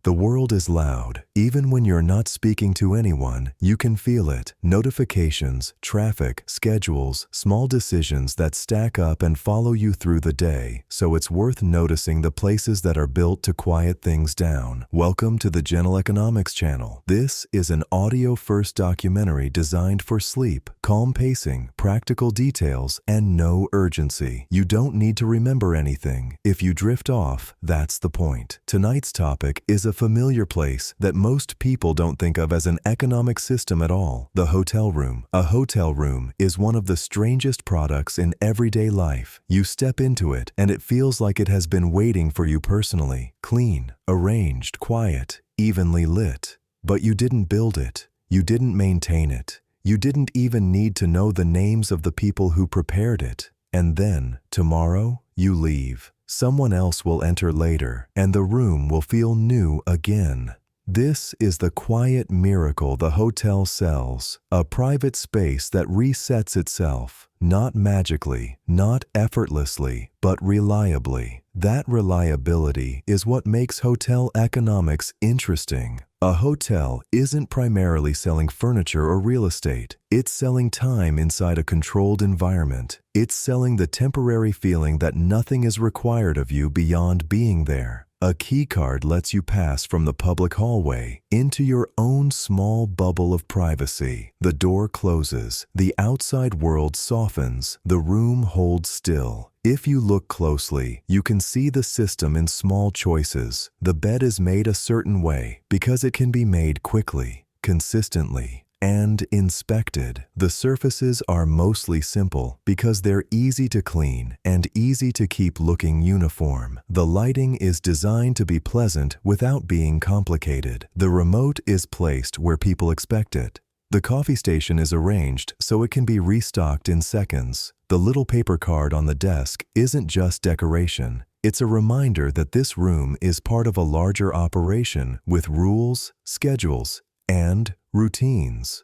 The world is loud. Even when you're not speaking to anyone, you can feel it. Notifications, traffic, schedules, small decisions that stack up and follow you through the day. So it's worth noticing the places that are built to quiet things down. Welcome to the Gentle Economics channel. This is an audio-first documentary designed for sleep, calm pacing, practical details, and no urgency. You don't need to remember anything. If you drift off, that's the point. Tonight's topic is a familiar place that most people don't think of as an economic system at all: the hotel room. A hotel room is one of the strangest products in everyday life. You step into it, and it feels like it has been waiting for you personally. Clean, arranged, quiet, evenly lit. But you didn't build it. You didn't maintain it. You didn't even need to know the names of the people who prepared it. And then, tomorrow, you leave. Someone else will enter later, and the room will feel new again. This is the quiet miracle the hotel sells, a private space that resets itself, not magically, not effortlessly, but reliably. That reliability is what makes hotel economics interesting. A hotel isn't primarily selling furniture or real estate. It's selling time inside a controlled environment. It's selling the temporary feeling that nothing is required of you beyond being there. A key card lets you pass from the public hallway into your own small bubble of privacy. The door closes, the outside world softens, the room holds still. If you look closely, you can see the system in small choices. The bed is made a certain way because it can be made quickly, consistently, and inspected. The surfaces are mostly simple because they're easy to clean and easy to keep looking uniform. The lighting is designed to be pleasant without being complicated. The remote is placed where people expect it. The coffee station is arranged so it can be restocked in seconds. The little paper card on the desk isn't just decoration. It's a reminder that this room is part of a larger operation with rules, schedules, and routines.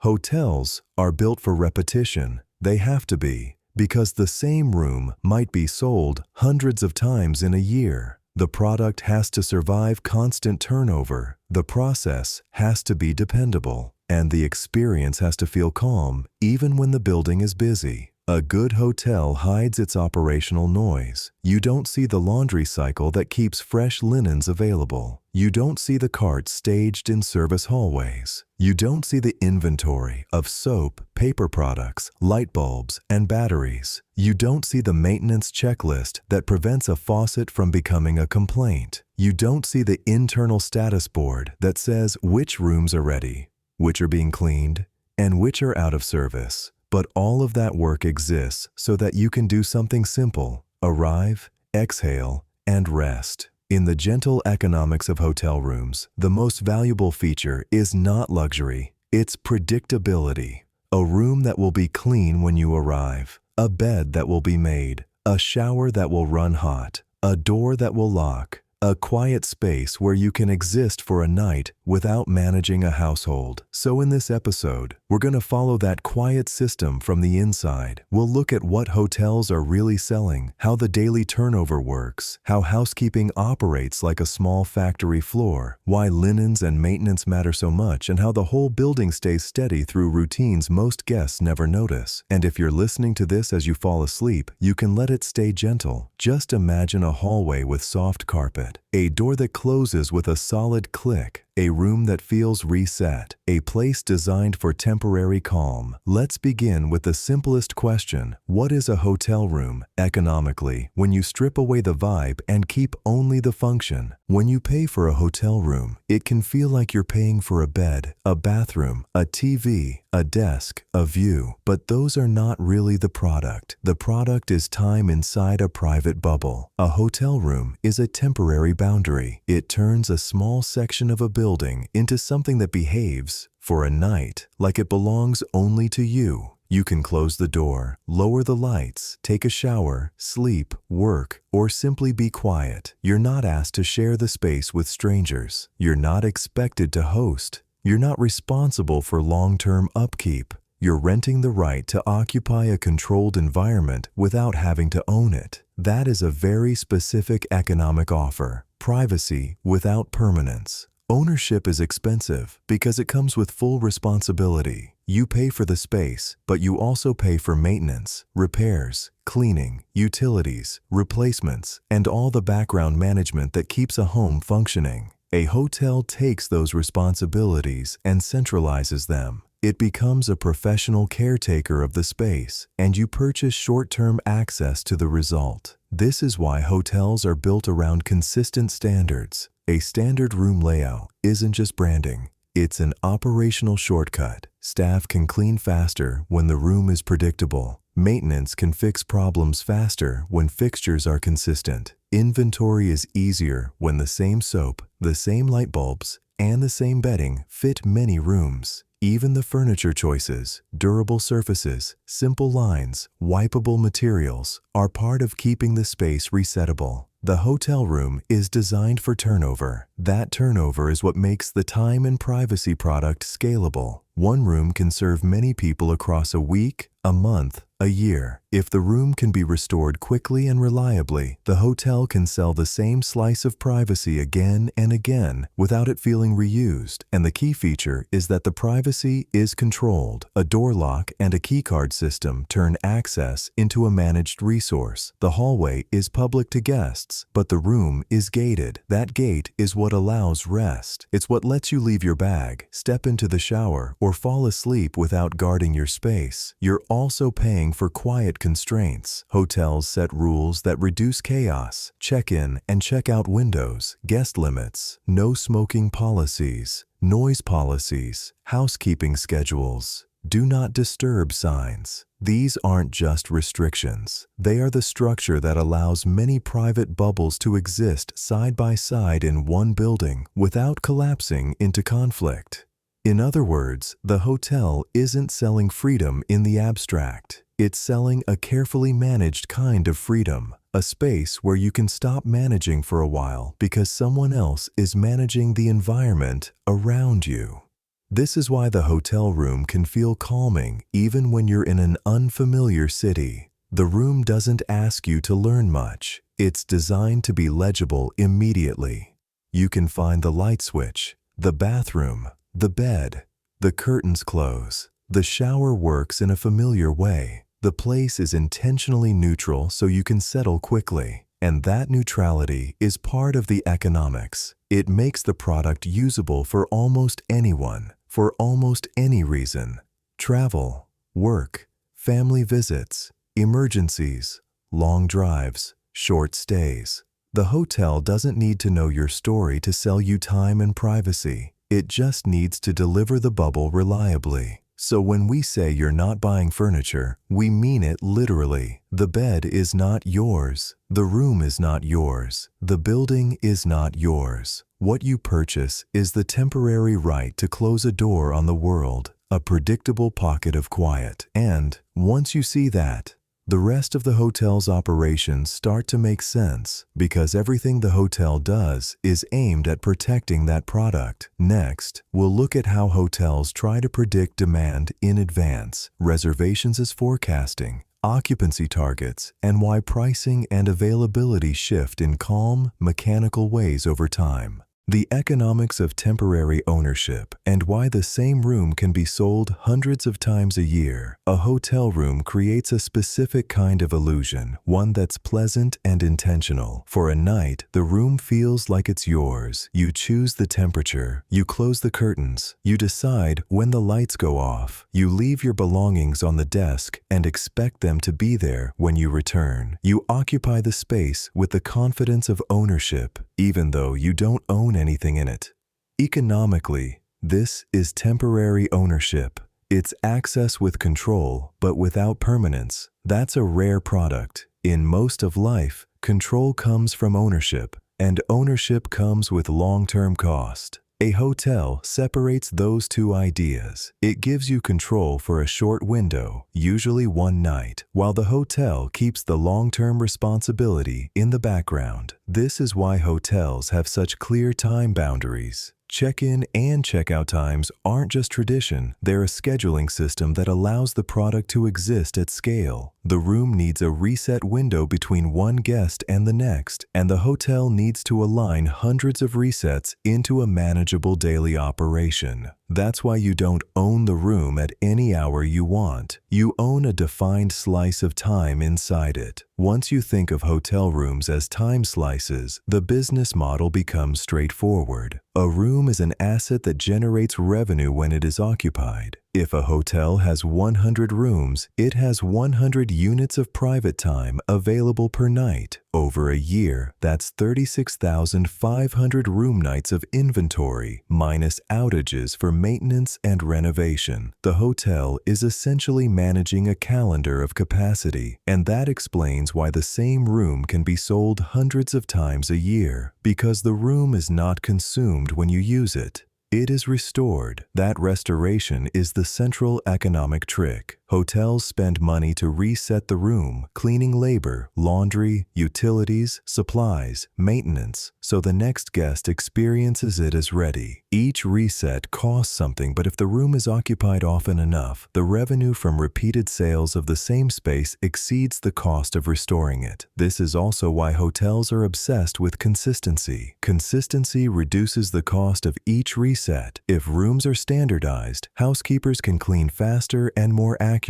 Hotels are built for repetition. They have to be, because the same room might be sold hundreds of times in a year. The product has to survive constant turnover. The process has to be dependable. And the experience has to feel calm even when the building is busy. A good hotel hides its operational noise. You don't see the laundry cycle that keeps fresh linens available. You don't see the carts staged in service hallways. You don't see the inventory of soap, paper products, light bulbs, and batteries. You don't see the maintenance checklist that prevents a faucet from becoming a complaint. You don't see the internal status board that says which rooms are ready, which are being cleaned, and which are out of service. But all of that work exists so that you can do something simple: arrive, exhale, and rest. In the gentle economics of hotel rooms, the most valuable feature is not luxury, it's predictability. A room that will be clean when you arrive, a bed that will be made, a shower that will run hot, a door that will lock, a quiet space where you can exist for a night without managing a household. So in this episode, we're going to follow that quiet system from the inside. We'll look at what hotels are really selling, how the daily turnover works, how housekeeping operates like a small factory floor, why linens and maintenance matter so much, and how the whole building stays steady through routines most guests never notice. And if you're listening to this as you fall asleep, you can let it stay gentle. Just imagine a hallway with soft carpet, a door that closes with a solid click, a room that feels reset, a place designed for temporary calm. Let's begin with the simplest question: what is a hotel room economically when you strip away the vibe and keep only the function? When you pay for a hotel room, it can feel like you're paying for a bed, a bathroom, a TV, a desk, a view. But those are not really the product. The product is time inside a private bubble. A hotel room is a temporary boundary. It turns a small section of a building into something that behaves, for a night, like it belongs only to you. You can close the door, lower the lights, take a shower, sleep, work, or simply be quiet. You're not asked to share the space with strangers. You're not expected to host. You're not responsible for long-term upkeep. You're renting the right to occupy a controlled environment without having to own it. That is a very specific economic offer. Privacy without permanence. Ownership is expensive because it comes with full responsibility. You pay for the space, but you also pay for maintenance, repairs, cleaning, utilities, replacements, and all the background management that keeps a home functioning. A hotel takes those responsibilities and centralizes them. It becomes a professional caretaker of the space, and you purchase short-term access to the result. This is why hotels are built around consistent standards. A standard room layout isn't just branding. It's an operational shortcut. Staff can clean faster when the room is predictable. Maintenance can fix problems faster when fixtures are consistent. Inventory is easier when the same soap, the same light bulbs, and the same bedding fit many rooms. Even the furniture choices, durable surfaces, simple lines, wipeable materials are part of keeping the space resettable. The hotel room is designed for turnover. That turnover is what makes the time and privacy product scalable. One room can serve many people across a week, a month, a year. If the room can be restored quickly and reliably, the hotel can sell the same slice of privacy again and again without it feeling reused. And the key feature is that the privacy is controlled. A door lock and a keycard system turn access into a managed resource. The hallway is public to guests, but the room is gated. That gate is what allows rest. It's what lets you leave your bag, step into the shower, or fall asleep without guarding your space. You're also paying for quiet constraints. Hotels set rules that reduce chaos, check-in and check-out windows, guest limits, no smoking policies, noise policies, housekeeping schedules, do not disturb signs. These aren't just restrictions. They are the structure that allows many private bubbles to exist side by side in one building without collapsing into conflict. In other words, the hotel isn't selling freedom in the abstract. It's selling a carefully managed kind of freedom, a space where you can stop managing for a while because someone else is managing the environment around you. This is why the hotel room can feel calming even when you're in an unfamiliar city. The room doesn't ask you to learn much. It's designed to be legible immediately. You can find the light switch, the bathroom, the bed, the curtains close. The shower works in a familiar way. The place is intentionally neutral so you can settle quickly. And that neutrality is part of the economics. It makes the product usable for almost anyone, for almost any reason. Travel, work, family visits, emergencies, long drives, short stays. The hotel doesn't need to know your story to sell you time and privacy. It just needs to deliver the bubble reliably. So when we say you're not buying furniture, we mean it literally. The bed is not yours. The room is not yours. The building is not yours. What you purchase is the temporary right to close a door on the world, a predictable pocket of quiet. And once you see that, the rest of the hotel's operations start to make sense because everything the hotel does is aimed at protecting that product. Next, we'll look at how hotels try to predict demand in advance, reservations as forecasting, occupancy targets, and why pricing and availability shift in calm, mechanical ways over time. The economics of temporary ownership and why the same room can be sold hundreds of times a year. A hotel room creates a specific kind of illusion, one that's pleasant and intentional. For a night, the room feels like it's yours. You choose the temperature, you close the curtains, you decide when the lights go off, you leave your belongings on the desk and expect them to be there when you return. You occupy the space with the confidence of ownership, even though you don't own anything in it. Economically, this is temporary ownership. It's access with control, but without permanence. That's a rare product. In most of life, control comes from ownership, and ownership comes with long-term cost. A hotel separates those two ideas. It gives you control for a short window, usually one night, while the hotel keeps the long-term responsibility in the background. This is why hotels have such clear time boundaries. Check-in and check-out times aren't just tradition, they're a scheduling system that allows the product to exist at scale. The room needs a reset window between one guest and the next, and the hotel needs to align hundreds of resets into a manageable daily operation. That's why you don't own the room at any hour you want. You own a defined slice of time inside it. Once you think of hotel rooms as time slices, the business model becomes straightforward. A room is an asset that generates revenue when it is occupied. If a hotel has 100 rooms, it has 100 units of private time available per night. Over a year, that's 36,500 room nights of inventory, minus outages for maintenance and renovation. The hotel is essentially managing a calendar of capacity, and that explains why the same room can be sold hundreds of times a year, because the room is not consumed when you use it. It is restored. That restoration is the central economic trick. Hotels spend money to reset the room, cleaning labor, laundry, utilities, supplies, maintenance, so the next guest experiences it as ready. Each reset costs something, but if the room is occupied often enough, the revenue from repeated sales of the same space exceeds the cost of restoring it. This is also why hotels are obsessed with consistency. Consistency reduces the cost of each reset. If rooms are standardized, housekeepers can clean faster and more accurately.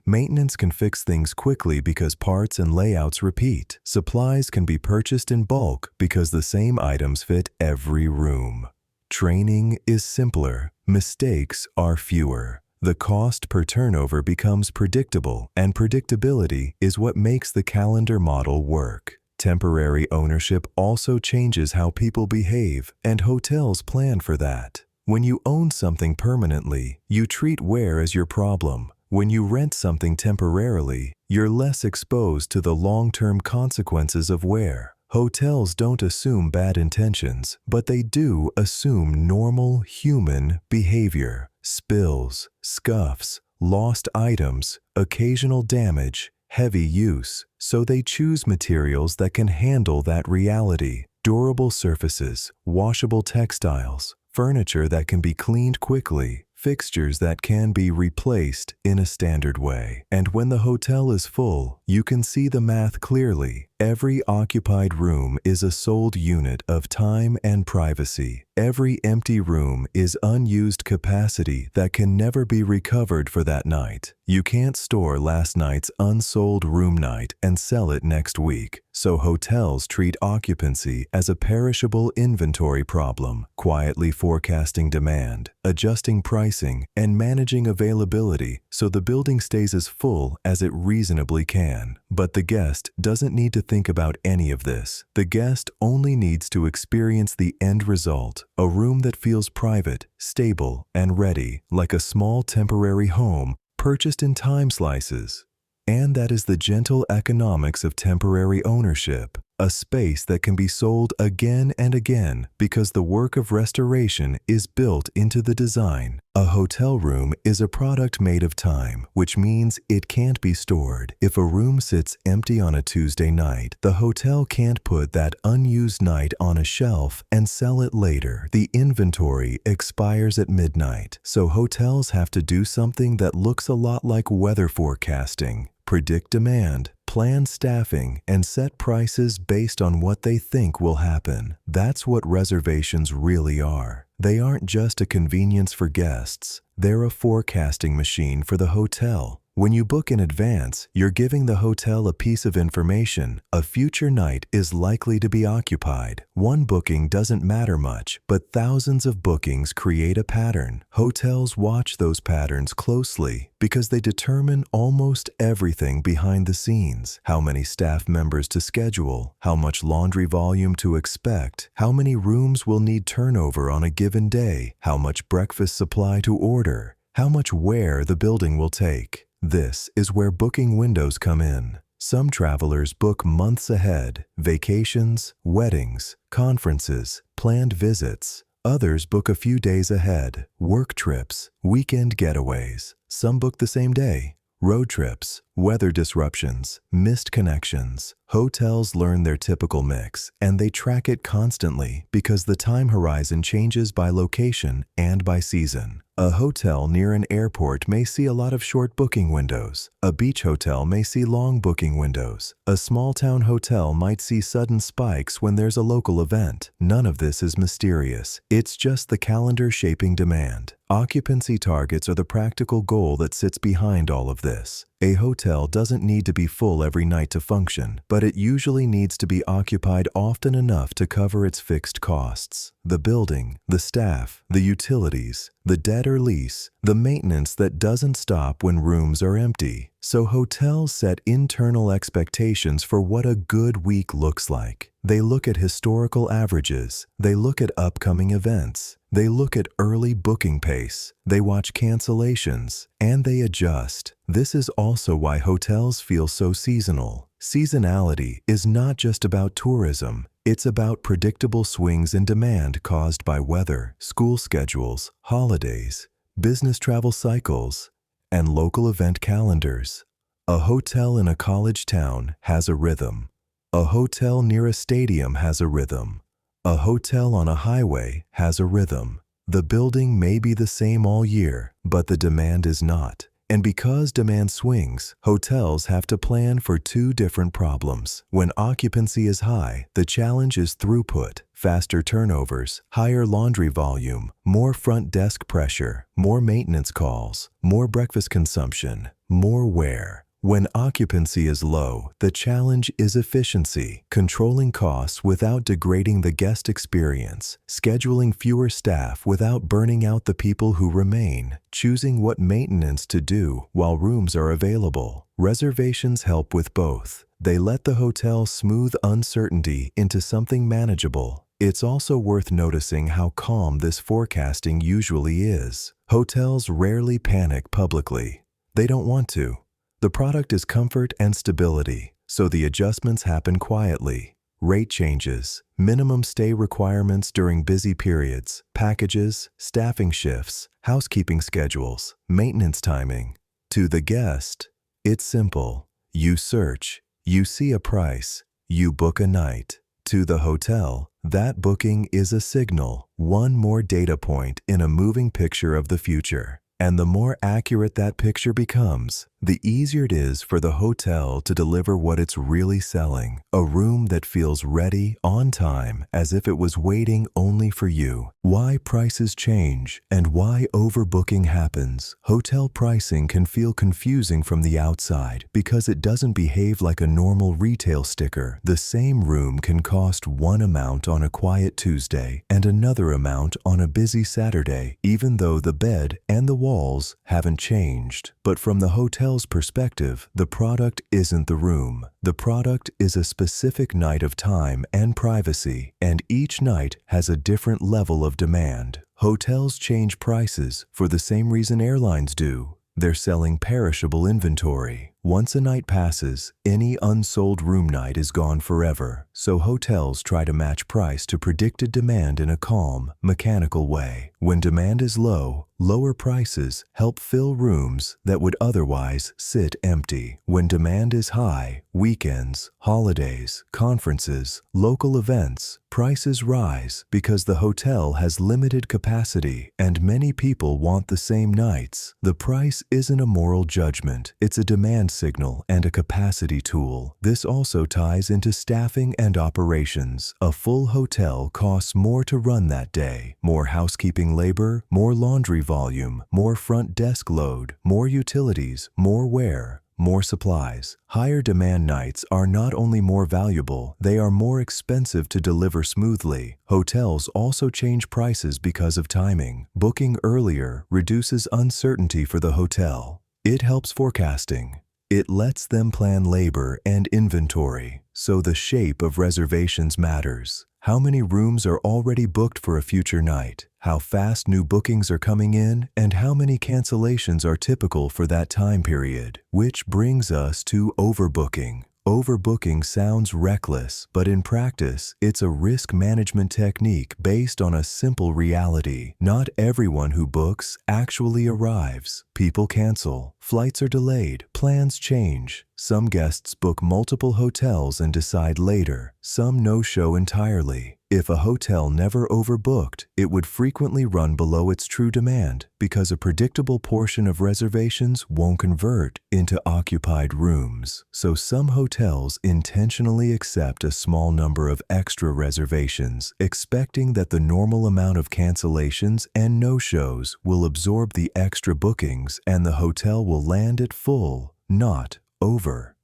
Maintenance can fix things quickly because parts and layouts repeat. Supplies can be purchased in bulk because the same items fit every room. Training is simpler. Mistakes are fewer. The cost per turnover becomes predictable, and predictability is what makes the calendar model work. Temporary ownership also changes how people behave, and hotels plan for that. When you own something permanently, you treat wear as your problem. When you rent something temporarily, you're less exposed to the long-term consequences of wear. Hotels don't assume bad intentions, but they do assume normal human behavior. Spills, scuffs, lost items, occasional damage, heavy use. So they choose materials that can handle that reality. Durable surfaces, washable textiles, furniture that can be cleaned quickly, fixtures that can be replaced in a standard way. And when the hotel is full, you can see the math clearly. Every occupied room is a sold unit of time and privacy. Every empty room is unused capacity that can never be recovered for that night. You can't store last night's unsold room night and sell it next week. So hotels treat occupancy as a perishable inventory problem, quietly forecasting demand, adjusting pricing, and managing availability so the building stays as full as it reasonably can. But the guest doesn't need to think about any of this. The guest only needs to experience the end result, a room that feels private, stable, and ready, like a small temporary home purchased in time slices. And that is the gentle economics of temporary ownership, a space that can be sold again and again because the work of restoration is built into the design. A hotel room is a product made of time, which means it can't be stored. If a room sits empty on a Tuesday night, the hotel can't put that unused night on a shelf and sell it later. The inventory expires at midnight, so hotels have to do something that looks a lot like weather forecasting. Predict demand, plan staffing, and set prices based on what they think will happen. That's what reservations really are. They aren't just a convenience for guests. They're a forecasting machine for the hotel. When you book in advance, you're giving the hotel a piece of information. A future night is likely to be occupied. One booking doesn't matter much, but thousands of bookings create a pattern. Hotels watch those patterns closely because they determine almost everything behind the scenes. How many staff members to schedule, how much laundry volume to expect, how many rooms will need turnover on a given day, how much breakfast supply to order, how much wear the building will take. This is where booking windows come in. Some travelers book months ahead: vacations, weddings, conferences, planned visits. Others book a few days ahead: work trips, weekend getaways. Some book the same day: road trips, weather disruptions, missed connections. Hotels learn their typical mix, and they track it constantly because the time horizon changes by location and by season. A hotel near an airport may see a lot of short booking windows. A beach hotel may see long booking windows. A small town hotel might see sudden spikes when there's a local event. None of this is mysterious. It's just the calendar shaping demand. Occupancy targets are the practical goal that sits behind all of this. A hotel doesn't need to be full every night to function, but it usually needs to be occupied often enough to cover its fixed costs. The building, the staff, the utilities, the debt or lease, the maintenance that doesn't stop when rooms are empty. So hotels set internal expectations for what a good week looks like. They look at historical averages. They look at upcoming events. They look at early booking pace. They watch cancellations, and they adjust. This is also why hotels feel so seasonal. Seasonality is not just about tourism. It's about predictable swings in demand caused by weather, school schedules, holidays, business travel cycles, and local event calendars. A hotel in a college town has a rhythm. A hotel near a stadium has a rhythm. A hotel on a highway has a rhythm. The building may be the same all year, but the demand is not. And because demand swings, hotels have to plan for two different problems. When occupancy is high, the challenge is throughput, faster turnovers, higher laundry volume, more front desk pressure, more maintenance calls, more breakfast consumption, more wear. When occupancy is low, the challenge is efficiency, controlling costs without degrading the guest experience, scheduling fewer staff without burning out the people who remain, choosing what maintenance to do while rooms are available. Reservations help with both. They let the hotel smooth uncertainty into something manageable. It's also worth noticing how calm this forecasting usually is. Hotels rarely panic publicly. They don't want to. The product is comfort and stability, so the adjustments happen quietly. Rate changes, minimum stay requirements during busy periods, packages, staffing shifts, housekeeping schedules, maintenance timing. To the guest, it's simple. You search, you see a price, you book a night. To the hotel, that booking is a signal, one more data point in a moving picture of the future. And the more accurate that picture becomes, the easier it is for the hotel to deliver what it's really selling. A room that feels ready, on time, as if it was waiting only for you. Why prices change and why overbooking happens. Hotel pricing can feel confusing from the outside because it doesn't behave like a normal retail sticker. The same room can cost one amount on a quiet Tuesday and another amount on a busy Saturday, even though the bed and the walls haven't changed. But from the hotel's perspective, the product isn't the room. The product is a specific night of time and privacy, and each night has a different level of demand. Hotels change prices for the same reason airlines do. They're selling perishable inventory. Once a night passes, any unsold room night is gone forever. So hotels try to match price to predicted demand in a calm, mechanical way. When demand is low, lower prices help fill rooms that would otherwise sit empty. When demand is high, weekends, holidays, conferences, local events, prices rise because the hotel has limited capacity and many people want the same nights. The price isn't a moral judgment, it's a demand signal and a capacity tool. This also ties into staffing and operations. A full hotel costs more to run that day. More housekeeping labor, more laundry volume, more front desk load, more utilities, more wear, more supplies. Higher demand nights are not only more valuable, they are more expensive to deliver smoothly. Hotels also change prices because of timing. Booking earlier reduces uncertainty for the hotel. It helps forecasting. It lets them plan labor and inventory, so the shape of reservations matters. How many rooms are already booked for a future night, how fast new bookings are coming in, and how many cancellations are typical for that time period. Which brings us to overbooking. Overbooking sounds reckless, but in practice, it's a risk management technique based on a simple reality. Not everyone who books actually arrives. People cancel, flights are delayed, plans change. Some guests book multiple hotels and decide later. Some no-show entirely. If a hotel never overbooked, it would frequently run below its true demand because a predictable portion of reservations won't convert into occupied rooms. So some hotels intentionally accept a small number of extra reservations, expecting that the normal amount of cancellations and no-shows will absorb the extra bookings and the hotel will land at full, not over.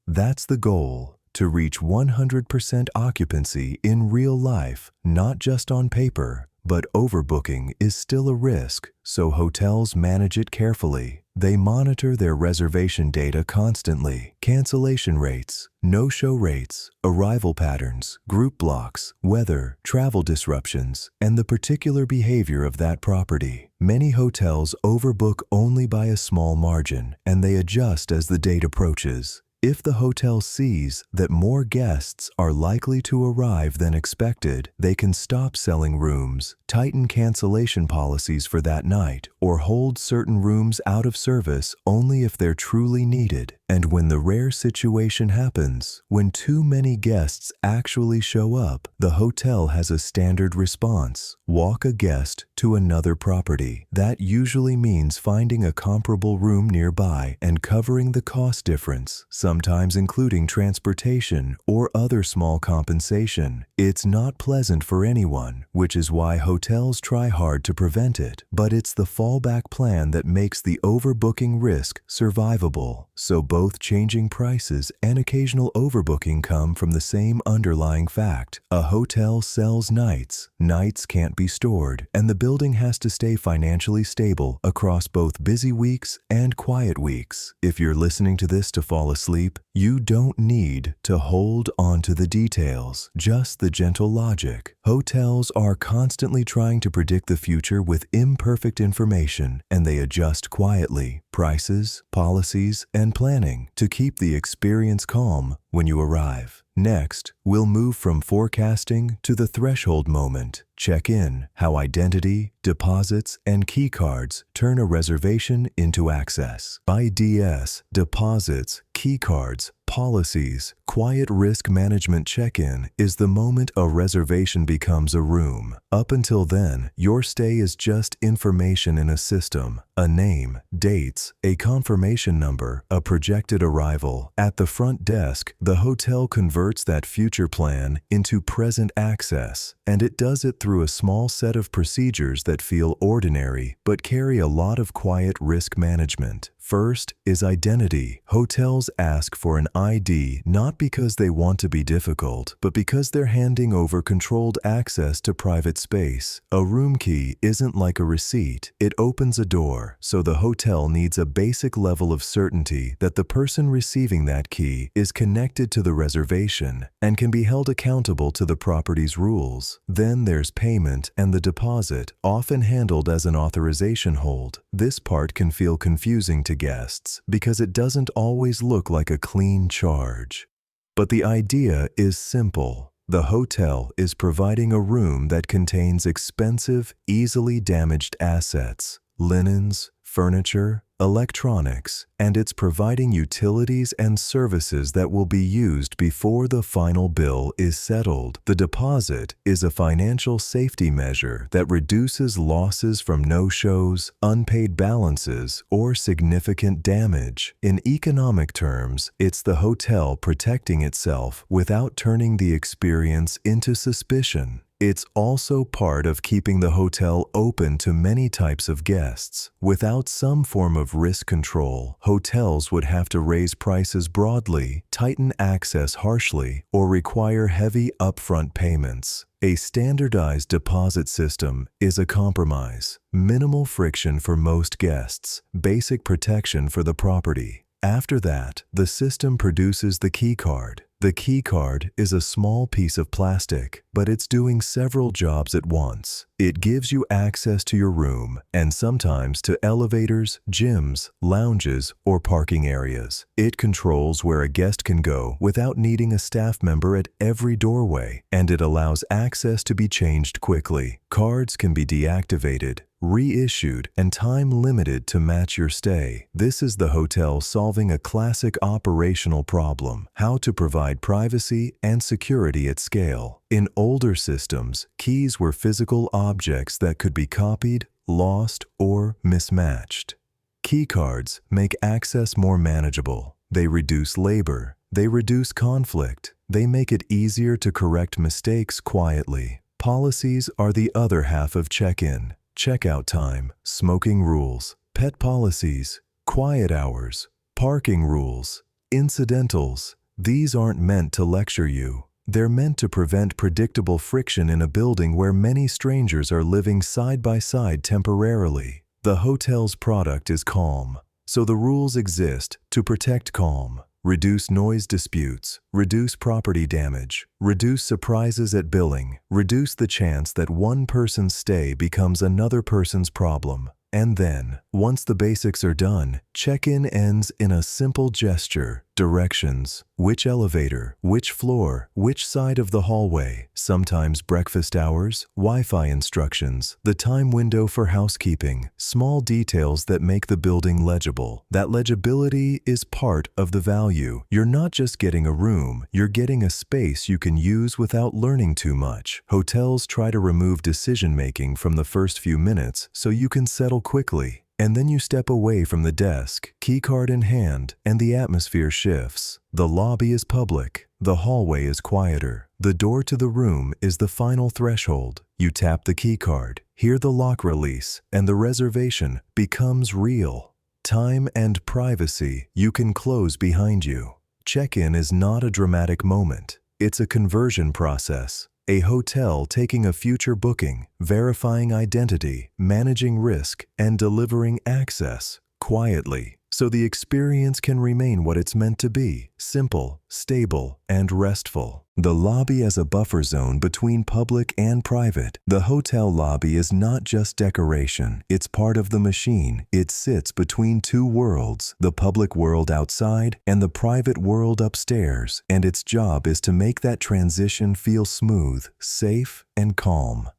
That's the goal. To reach 100% occupancy in real life, not just on paper, but overbooking is still a risk, so hotels manage it carefully. They monitor their reservation data constantly: cancellation rates, no-show rates, arrival patterns, group blocks, weather, travel disruptions, and the particular behavior of that property. Many hotels overbook only by a small margin, and they adjust as the date approaches. If the hotel sees that more guests are likely to arrive than expected, they can stop selling rooms, tighten cancellation policies for that night, or hold certain rooms out of service only if they're truly needed. And when the rare situation happens, when too many guests actually show up, the hotel has a standard response: walk a guest to another property. That usually means finding a comparable room nearby and covering the cost difference, sometimes including transportation or other small compensation. It's not pleasant for anyone, which is why hotels try hard to prevent it, but it's the fallback plan that makes the overbooking risk survivable. So both changing prices and occasional overbooking come from the same underlying fact: a hotel sells nights. Nights can't be stored, and the building has to stay financially stable across both busy weeks and quiet weeks. If you're listening to this to fall asleep, you don't need to hold on to the details, just the gentle logic. Hotels are constantly trying to predict the future with imperfect information, and they adjust quietly: prices, policies, and planning to keep the experience calm when you arrive. Next, we'll move from forecasting to the threshold moment. Check in: how identity, deposits, and key cards turn a reservation into access. IDS, deposits, key cards, policies. Quiet risk management check-in is the moment a reservation becomes a room. Up until then, your stay is just information in a system: a name, dates, a confirmation number, a projected arrival. At the front desk, the hotel converts that future plan into present access, and it does it through a small set of procedures that feel ordinary but carry a lot of quiet risk management. First is identity. Hotels ask for an ID not because they want to be difficult, but because they're handing over controlled access to private space. A room key isn't like a receipt. It opens a door, so the hotel needs a basic level of certainty that the person receiving that key is connected to the reservation and can be held accountable to the property's rules. Then there's payment and the deposit, often handled as an authorization hold. This part can feel confusing to guests because it doesn't always look like a clean charge. But the idea is simple. The hotel is providing a room that contains expensive, easily damaged assets: linens, furniture, electronics, and it's providing utilities and services that will be used before the final bill is settled. The deposit is a financial safety measure that reduces losses from no-shows, unpaid balances, or significant damage. In economic terms, it's the hotel protecting itself without turning the experience into suspicion. It's also part of keeping the hotel open to many types of guests. Without some form of risk control, hotels would have to raise prices broadly, tighten access harshly, or require heavy upfront payments. A standardized deposit system is a compromise: minimal friction for most guests, basic protection for the property. After that, the system produces the key card. The key card is a small piece of plastic, but it's doing several jobs at once. It gives you access to your room and sometimes to elevators, gyms, lounges, or parking areas. It controls where a guest can go without needing a staff member at every doorway, and it allows access to be changed quickly. Cards can be deactivated, reissued, and time-limited to match your stay. This is the hotel solving a classic operational problem: how to provide privacy and security at scale. In older systems, keys were physical objects that could be copied, lost, or mismatched. Key cards make access more manageable. They reduce labor. They reduce conflict. They make it easier to correct mistakes quietly. Policies are the other half of check-in. Checkout time, smoking rules, pet policies, quiet hours, parking rules, incidentals. These aren't meant to lecture you. They're meant to prevent predictable friction in a building where many strangers are living side by side temporarily. The hotel's product is calm, so the rules exist to protect calm. Reduce noise disputes, reduce property damage, reduce surprises at billing, reduce the chance that one person's stay becomes another person's problem. And then, once the basics are done, check-in ends in a simple gesture: directions, which elevator, which floor, which side of the hallway, sometimes breakfast hours, Wi-Fi instructions, the time window for housekeeping, small details that make the building legible. That legibility is part of the value. You're not just getting a room, you're getting a space you can use without learning too much. Hotels try to remove decision-making from the first few minutes so you can settle quickly. And then you step away from the desk, keycard in hand, and the atmosphere shifts. The lobby is public. The hallway is quieter. The door to the room is the final threshold. You tap the keycard, hear the lock release, and the reservation becomes real. Time and privacy you can close behind you. Check-in is not a dramatic moment. It's a conversion process. A hotel taking a future booking, verifying identity, managing risk, and delivering access quietly, so the experience can remain what it's meant to be: simple, stable, and restful. The lobby as a buffer zone between public and private. The hotel lobby is not just decoration. It's part of the machine. It sits between two worlds: the public world outside and the private world upstairs. And its job is to make that transition feel smooth, safe, and calm.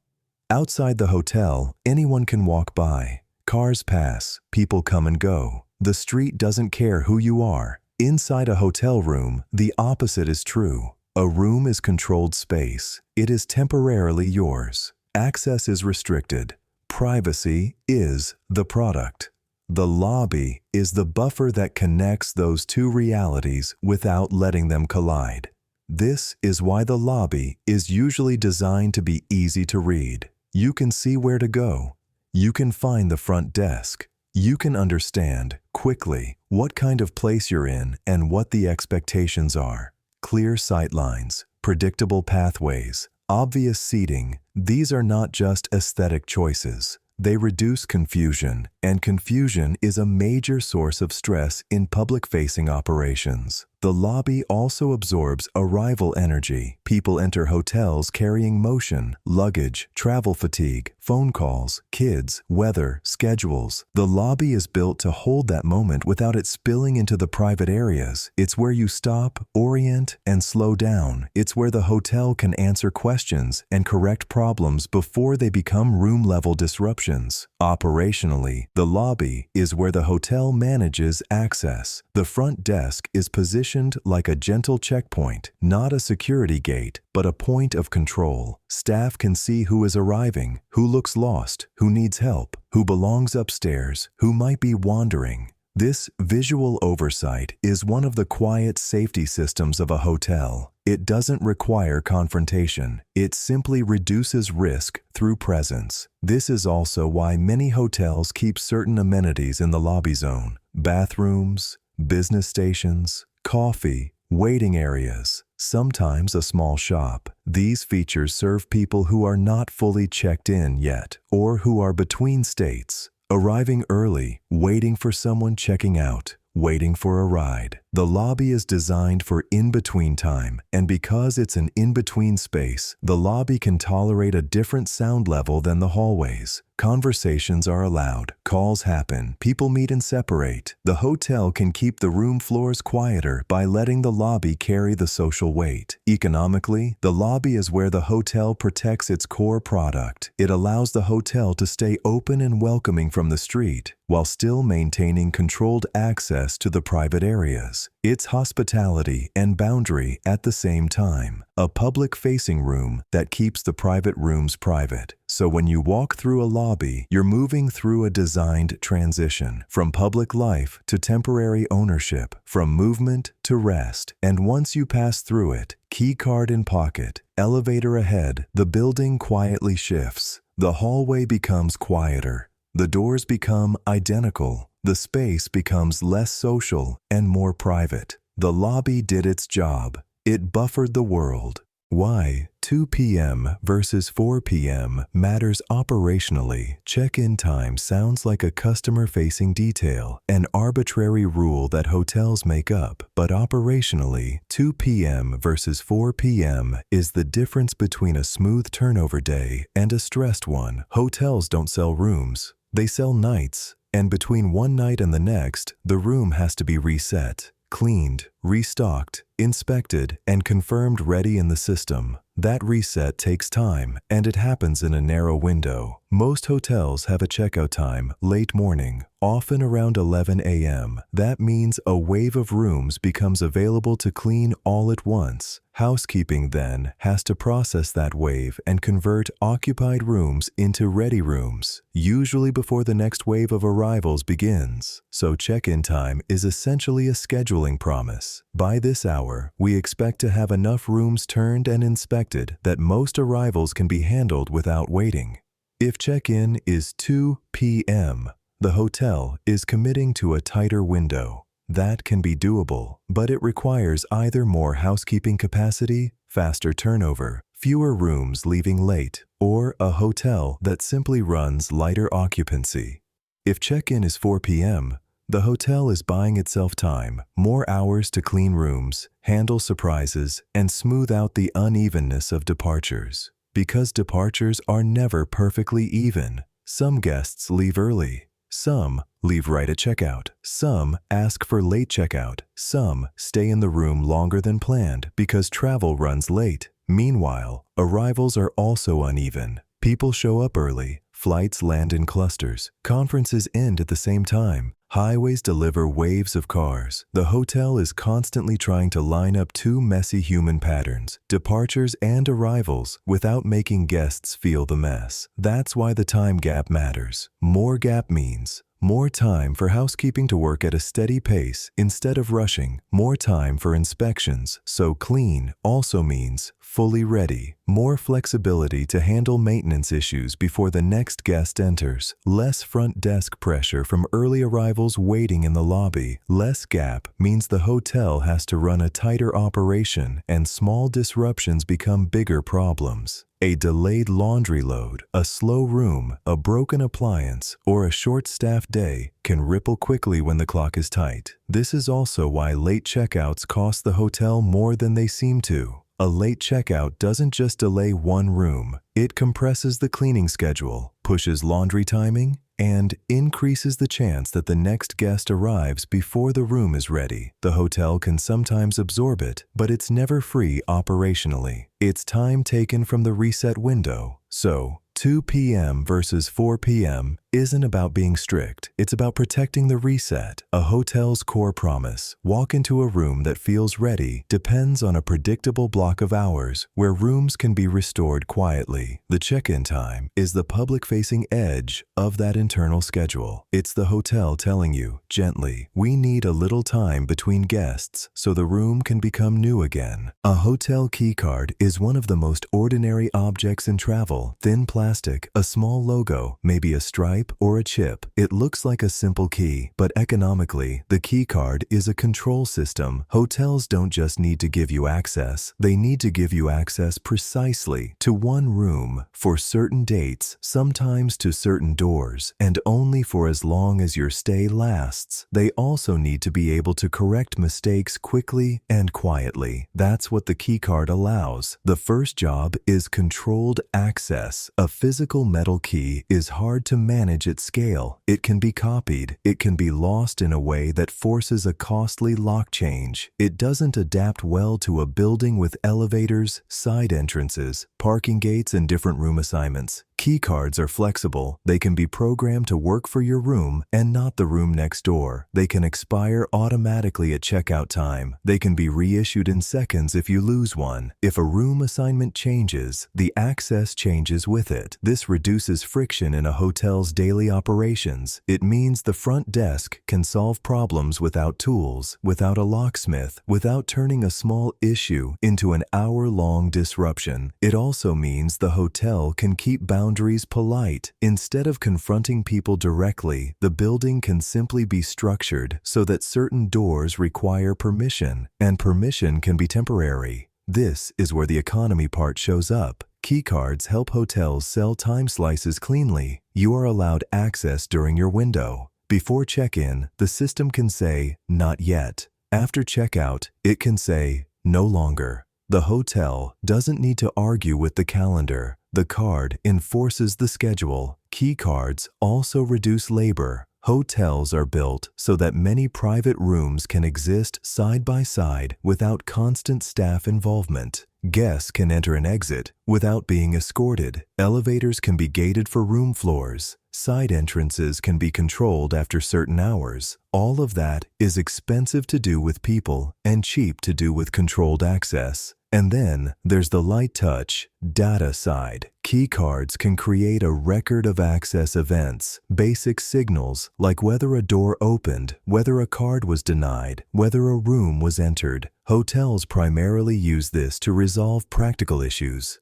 Outside the hotel, anyone can walk by. Cars pass, people come and go. The street doesn't care who you are. Inside a hotel room, the opposite is true. A room is controlled space. It is temporarily yours. Access is restricted. Privacy is the product. The lobby is the buffer that connects those two realities without letting them collide. This is why the lobby is usually designed to be easy to read. You can see where to go. You can find the front desk. You can understand quickly what kind of place you're in and what the expectations are. Clear sightlines, predictable pathways, obvious seating. These are not just aesthetic choices. They reduce confusion, and confusion is a major source of stress in public-facing operations. The lobby also absorbs arrival energy. People enter hotels carrying motion, luggage, travel fatigue, phone calls, kids, weather, schedules. The lobby is built to hold that moment without it spilling into the private areas. It's where you stop, orient, and slow down. It's where the hotel can answer questions and correct problems before they become room-level disruptions. Operationally, the lobby is where the hotel manages access. The front desk is positioned like a gentle checkpoint, not a security gate, but a point of control. Staff can see who is arriving, who looks lost, who needs help, who belongs upstairs, who might be wandering. This visual oversight is one of the quiet safety systems of a hotel. It doesn't require confrontation. It simply reduces risk through presence. This is also why many hotels keep certain amenities in the lobby zone: bathrooms, business stations, coffee, waiting areas, sometimes a small shop. These features serve people who are not fully checked in yet or who are between states, arriving early, waiting for someone checking out, waiting for a ride. The lobby is designed for in-between time, and because it's an in-between space, the lobby can tolerate a different sound level than the hallways. Conversations are allowed, calls happen, people meet and separate. The hotel can keep the room floors quieter by letting the lobby carry the social weight. Economically, the lobby is where the hotel protects its core product. It allows the hotel to stay open and welcoming from the street, while still maintaining controlled access to the private areas. It's hospitality and boundary at the same time. A public-facing room that keeps the private rooms private. So when you walk through a lobby, you're moving through a designed transition from public life to temporary ownership, from movement to rest. And once you pass through it, key card in pocket, elevator ahead, the building quietly shifts. The hallway becomes quieter. The doors become identical. The space becomes less social and more private. The lobby did its job. It buffered the world. Why 2 p.m. versus 4 p.m. matters operationally. Check-in time sounds like a customer-facing detail, an arbitrary rule that hotels make up. But operationally, 2 p.m. versus 4 p.m. is the difference between a smooth turnover day and a stressed one. Hotels don't sell rooms. They sell nights. And between one night and the next, the room has to be reset, cleaned, restocked, inspected, and confirmed ready in the system. That reset takes time, and it happens in a narrow window. Most hotels have a checkout time, late morning, often around 11 a.m. That means a wave of rooms becomes available to clean all at once. Housekeeping then has to process that wave and convert occupied rooms into ready rooms, usually before the next wave of arrivals begins. So check-in time is essentially a scheduling promise. By this hour, we expect to have enough rooms turned and inspected that most arrivals can be handled without waiting. If check-in is 2 p.m., the hotel is committing to a tighter window. That can be doable, but it requires either more housekeeping capacity, faster turnover, fewer rooms leaving late, or a hotel that simply runs lighter occupancy. If check-in is 4 p.m., the hotel is buying itself time, more hours to clean rooms, handle surprises, and smooth out the unevenness of departures. Because departures are never perfectly even. Some guests leave early. Some leave right at checkout. Some ask for late checkout. Some stay in the room longer than planned because travel runs late. Meanwhile, arrivals are also uneven. People show up early. Flights land in clusters. Conferences end at the same time. Highways deliver waves of cars. The hotel is constantly trying to line up two messy human patterns, departures and arrivals, without making guests feel the mess. That's why the time gap matters. More gap means more time for housekeeping to work at a steady pace instead of rushing. More time for inspections, so clean also means fully ready. More flexibility to handle maintenance issues before the next guest enters. Less front desk pressure from early arrivals waiting in the lobby. Less gap means the hotel has to run a tighter operation and small disruptions become bigger problems. A delayed laundry load, a slow room, a broken appliance, or a short-staffed day can ripple quickly when the clock is tight. This is also why late checkouts cost the hotel more than they seem to. A late checkout doesn't just delay one room, it compresses the cleaning schedule, pushes laundry timing, and increases the chance that the next guest arrives before the room is ready. The hotel can sometimes absorb it, but it's never free operationally. It's time taken from the reset window. So, 2 p.m. versus 4 p.m. isn't about being strict. It's about protecting the reset. A hotel's core promise, walk into a room that feels ready, depends on a predictable block of hours where rooms can be restored quietly. The check-in time is the public-facing edge of that internal schedule. It's the hotel telling you, gently, we need a little time between guests so the room can become new again. A hotel key card is one of the most ordinary objects in travel. Thin plastic plastic, a small logo, maybe a stripe or a chip. It looks like a simple key, but economically, the key card is a control system. Hotels don't just need to give you access. They need to give you access precisely to one room for certain dates, sometimes to certain doors, and only for as long as your stay lasts. They also need to be able to correct mistakes quickly and quietly. That's what the key card allows. The first job is controlled access. A physical metal key is hard to manage at scale. It can be copied. It can be lost in a way that forces a costly lock change. It doesn't adapt well to a building with elevators, side entrances, parking gates, and different room assignments. Key cards are flexible. They can be programmed to work for your room and not the room next door. They can expire automatically at checkout time. They can be reissued in seconds if you lose one. If a room assignment changes, the access changes with it. This reduces friction in a hotel's daily operations. It means the front desk can solve problems without tools, without a locksmith, without turning a small issue into an hour-long disruption. It also means the hotel can keep boundaries polite. Instead of confronting people directly, the building can simply be structured so that certain doors require permission, and permission can be temporary. This is where the economy part shows up. Key cards help hotels sell time slices cleanly. You are allowed access during your window. Before check-in, the system can say, "Not yet." After checkout, it can say, "No longer." The hotel doesn't need to argue with the calendar. The card enforces the schedule. Key cards also reduce labor. Hotels are built so that many private rooms can exist side by side without constant staff involvement. Guests can enter and exit without being escorted. Elevators can be gated for room floors. Side entrances can be controlled after certain hours. All of that is expensive to do with people and cheap to do with controlled access. And then there's the light touch, data side. Key cards can create a record of access events, basic signals like whether a door opened, whether a card was denied, whether a room was entered. Hotels primarily use this to resolve practical issues.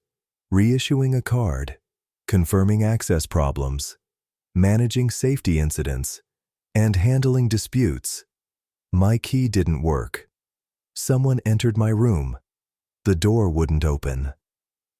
Reissuing a card, confirming access problems, managing safety incidents, and handling disputes. My key didn't work. Someone entered my room. The door wouldn't open.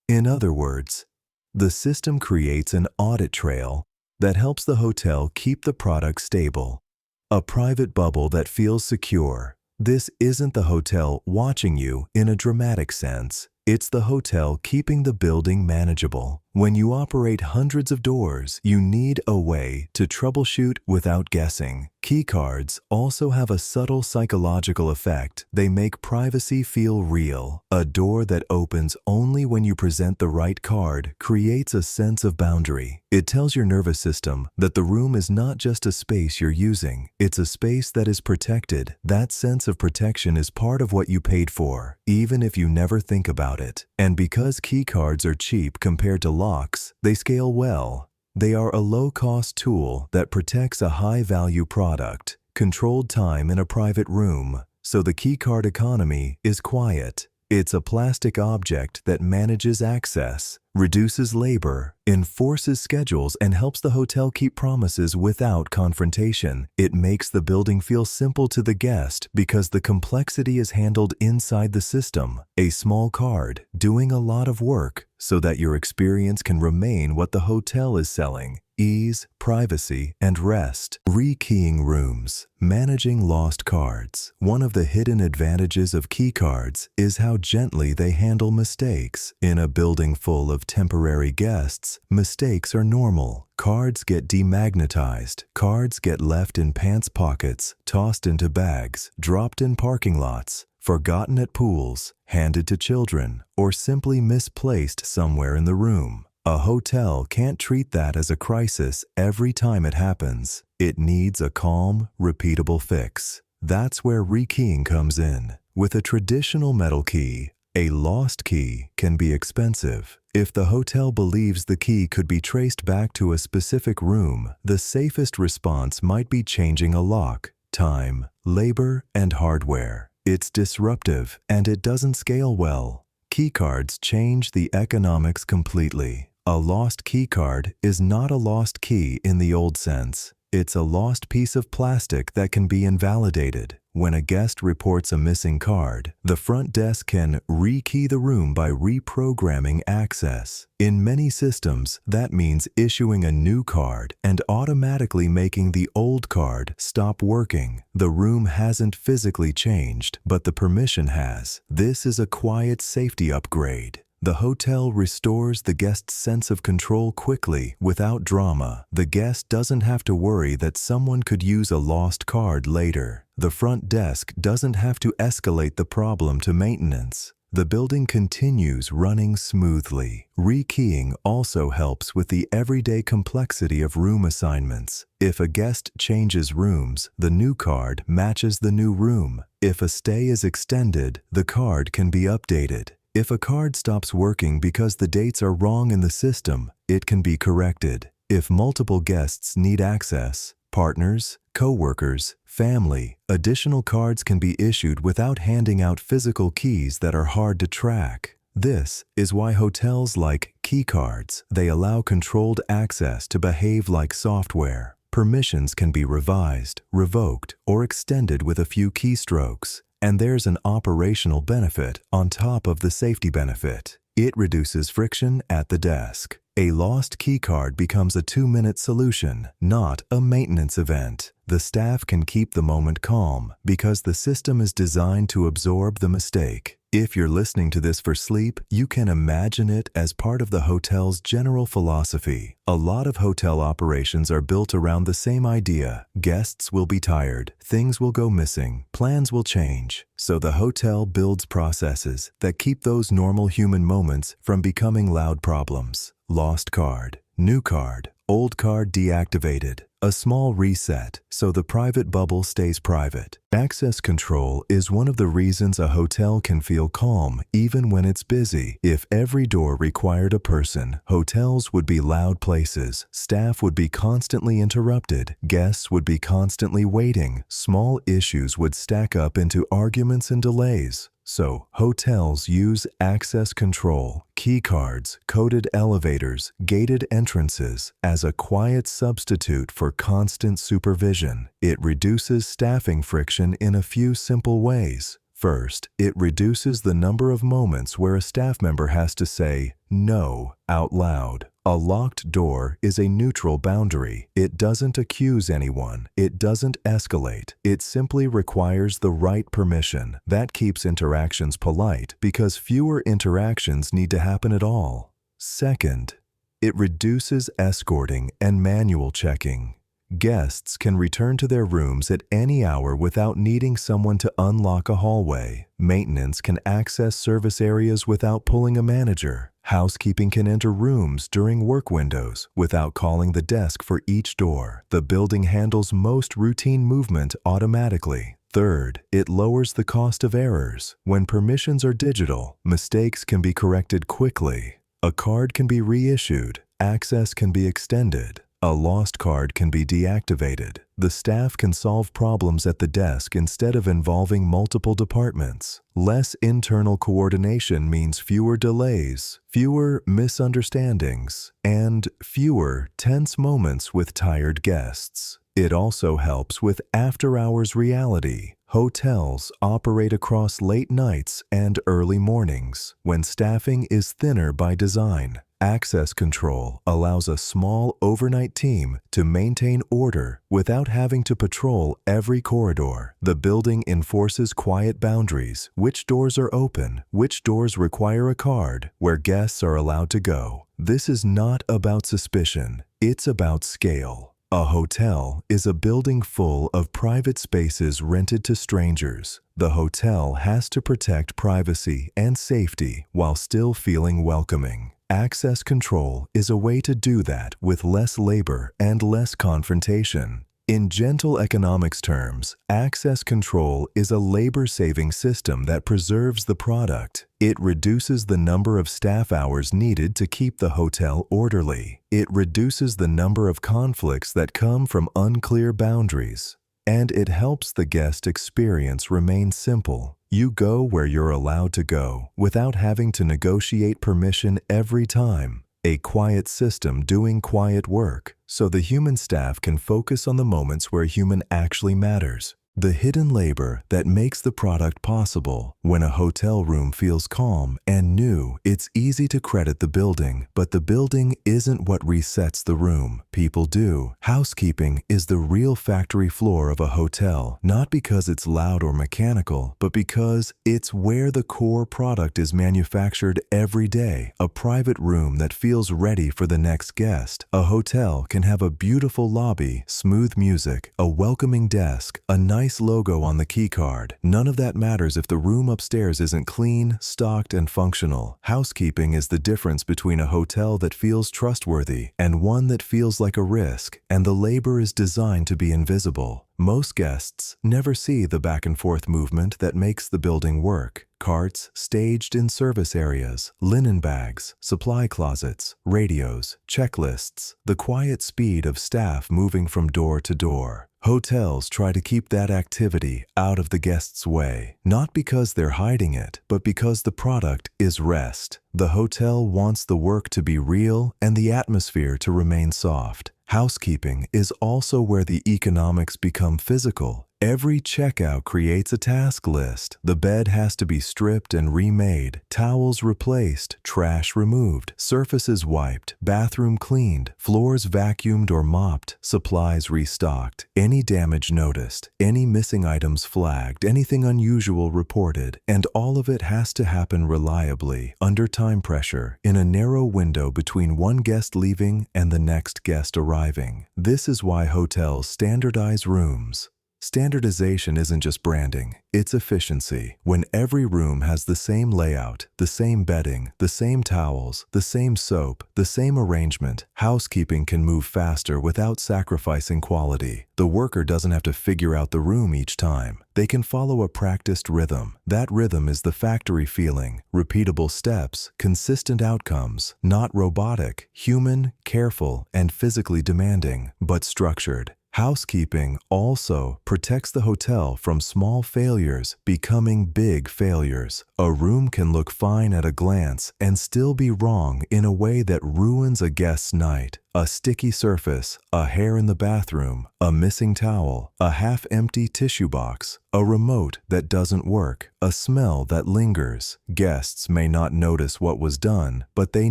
In other words, the system creates an audit trail that helps the hotel keep the product stable. A private bubble that feels secure. This isn't the hotel watching you in a dramatic sense. It's the hotel keeping the building manageable. When you operate hundreds of doors, you need a way to troubleshoot without guessing. Key cards also have a subtle psychological effect. They make privacy feel real. A door that opens only when you present the right card creates a sense of boundary. It tells your nervous system that the room is not just a space you're using. It's a space that is protected. That sense of protection is part of what you paid for, even if you never think about it. And because key cards are cheap compared to locks, they scale well. They are a low-cost tool that protects a high-value product, controlled time in a private room, so the key card economy is quiet. It's a plastic object that manages access, reduces labor, enforces schedules, and helps the hotel keep promises without confrontation. It makes the building feel simple to the guest because the complexity is handled inside the system. A small card doing a lot of work so that your experience can remain what the hotel is selling: ease, privacy, and rest. Rekeying rooms, managing lost cards. One of the hidden advantages of key cards is how gently they handle mistakes. In a building full of temporary guests, mistakes are normal. Cards get demagnetized. Cards get left in pants pockets, tossed into bags, dropped in parking lots, forgotten at pools, handed to children, or simply misplaced somewhere in the room. A hotel can't treat that as a crisis every time it happens. It needs a calm, repeatable fix. That's where rekeying comes in. With a traditional metal key, a lost key can be expensive. If the hotel believes the key could be traced back to a specific room, the safest response might be changing a lock, time, labor, and hardware. It's disruptive, and it doesn't scale well. Key cards change the economics completely. A lost key card is not a lost key in the old sense. It's a lost piece of plastic that can be invalidated. When a guest reports a missing card, the front desk can rekey the room by reprogramming access. In many systems, that means issuing a new card and automatically making the old card stop working. The room hasn't physically changed, but the permission has. This is a quiet safety upgrade. The hotel restores the guest's sense of control quickly, without drama. The guest doesn't have to worry that someone could use a lost card later. The front desk doesn't have to escalate the problem to maintenance. The building continues running smoothly. Rekeying also helps with the everyday complexity of room assignments. If a guest changes rooms, the new card matches the new room. If a stay is extended, the card can be updated. If a card stops working because the dates are wrong in the system, it can be corrected. If multiple guests need access, partners, co-workers, family, additional cards can be issued without handing out physical keys that are hard to track. This is why hotels like key cards. They allow controlled access to behave like software. Permissions can be revised, revoked, or extended with a few keystrokes. And there's an operational benefit on top of the safety benefit. It reduces friction at the desk. A lost key card becomes a 2-minute solution, not a maintenance event. The staff can keep the moment calm because the system is designed to absorb the mistake. If you're listening to this for sleep, you can imagine it as part of the hotel's general philosophy. A lot of hotel operations are built around the same idea. Guests will be tired, things will go missing, plans will change. So the hotel builds processes that keep those normal human moments from becoming loud problems. Lost card, new card, old card deactivated. A small reset so the private bubble stays private. Access control is one of the reasons a hotel can feel calm even when it's busy. If every door required a person, hotels would be loud places. Staff would be constantly interrupted. Guests would be constantly waiting. Small issues would stack up into arguments and delays. So, hotels use access control, key cards, coded elevators, gated entrances as a quiet substitute for constant supervision. It reduces staffing friction in a few simple ways. First, it reduces the number of moments where a staff member has to say no out loud. A locked door is a neutral boundary. It doesn't accuse anyone. It doesn't escalate. It simply requires the right permission. That keeps interactions polite because fewer interactions need to happen at all. Second, it reduces escorting and manual checking. Guests can return to their rooms at any hour without needing someone to unlock a hallway. Maintenance can access service areas without pulling a manager. Housekeeping can enter rooms during work windows without calling the desk for each door. The building handles most routine movement automatically. Third, it lowers the cost of errors. When permissions are digital, mistakes can be corrected quickly. A card can be reissued. Access can be extended. A lost card can be deactivated. The staff can solve problems at the desk instead of involving multiple departments. Less internal coordination means fewer delays, fewer misunderstandings, and fewer tense moments with tired guests. It also helps with after-hours reality. Hotels operate across late nights and early mornings when staffing is thinner by design. Access control allows a small overnight team to maintain order without having to patrol every corridor. The building enforces quiet boundaries, which doors are open, which doors require a card, where guests are allowed to go. This is not about suspicion, it's about scale. A hotel is a building full of private spaces rented to strangers. The hotel has to protect privacy and safety while still feeling welcoming. Access control is a way to do that with less labor and less confrontation. In gentle economics terms, access control is a labor-saving system that preserves the product. It reduces the number of staff hours needed to keep the hotel orderly. It reduces the number of conflicts that come from unclear boundaries. And it helps the guest experience remain simple. You go where you're allowed to go without having to negotiate permission every time. a quiet system doing quiet work, so the human staff can focus on the moments where human actually matters. The hidden labor that makes the product possible. When a hotel room feels calm and new, it's easy to credit the building, but the building isn't what resets the room. People do. Housekeeping is the real factory floor of a hotel, not because it's loud or mechanical, but because it's where the core product is manufactured every day. A private room that feels ready for the next guest. A hotel can have a beautiful lobby, smooth music, a welcoming desk, a nice logo on the key card. None of that matters if the room upstairs isn't clean, stocked, and functional. Housekeeping is the difference between a hotel that feels trustworthy and one that feels like a risk, and the labor is designed to be invisible. Most guests never see the back and forth movement that makes the building work. Carts staged in service areas, linen bags, supply closets, radios, checklists, the quiet speed of staff moving from door to door. Hotels try to keep that activity out of the guest's way, not because they're hiding it, but because the product is rest. The hotel wants the work to be real and the atmosphere to remain soft. Housekeeping is also where the economics become physical. Every checkout creates a task list. The bed has to be stripped and remade, towels replaced, trash removed, surfaces wiped, bathroom cleaned, floors vacuumed or mopped, supplies restocked, any damage noticed, any missing items flagged, anything unusual reported, and all of it has to happen reliably, under time pressure, in a narrow window between one guest leaving and the next guest arriving. This is why hotels standardize rooms. Standardization isn't just branding, it's efficiency. When every room has the same layout, the same bedding, the same towels, the same soap, the same arrangement, housekeeping can move faster without sacrificing quality. The worker doesn't have to figure out the room each time. They can follow a practiced rhythm. That rhythm is the factory feeling, repeatable steps, consistent outcomes, not robotic, human, careful, and physically demanding, but structured. Housekeeping also protects the hotel from small failures becoming big failures. A room can look fine at a glance and still be wrong in a way that ruins a guest's night. A sticky surface, a hair in the bathroom, a missing towel, a half-empty tissue box, a remote that doesn't work, a smell that lingers. Guests may not notice what was done, but they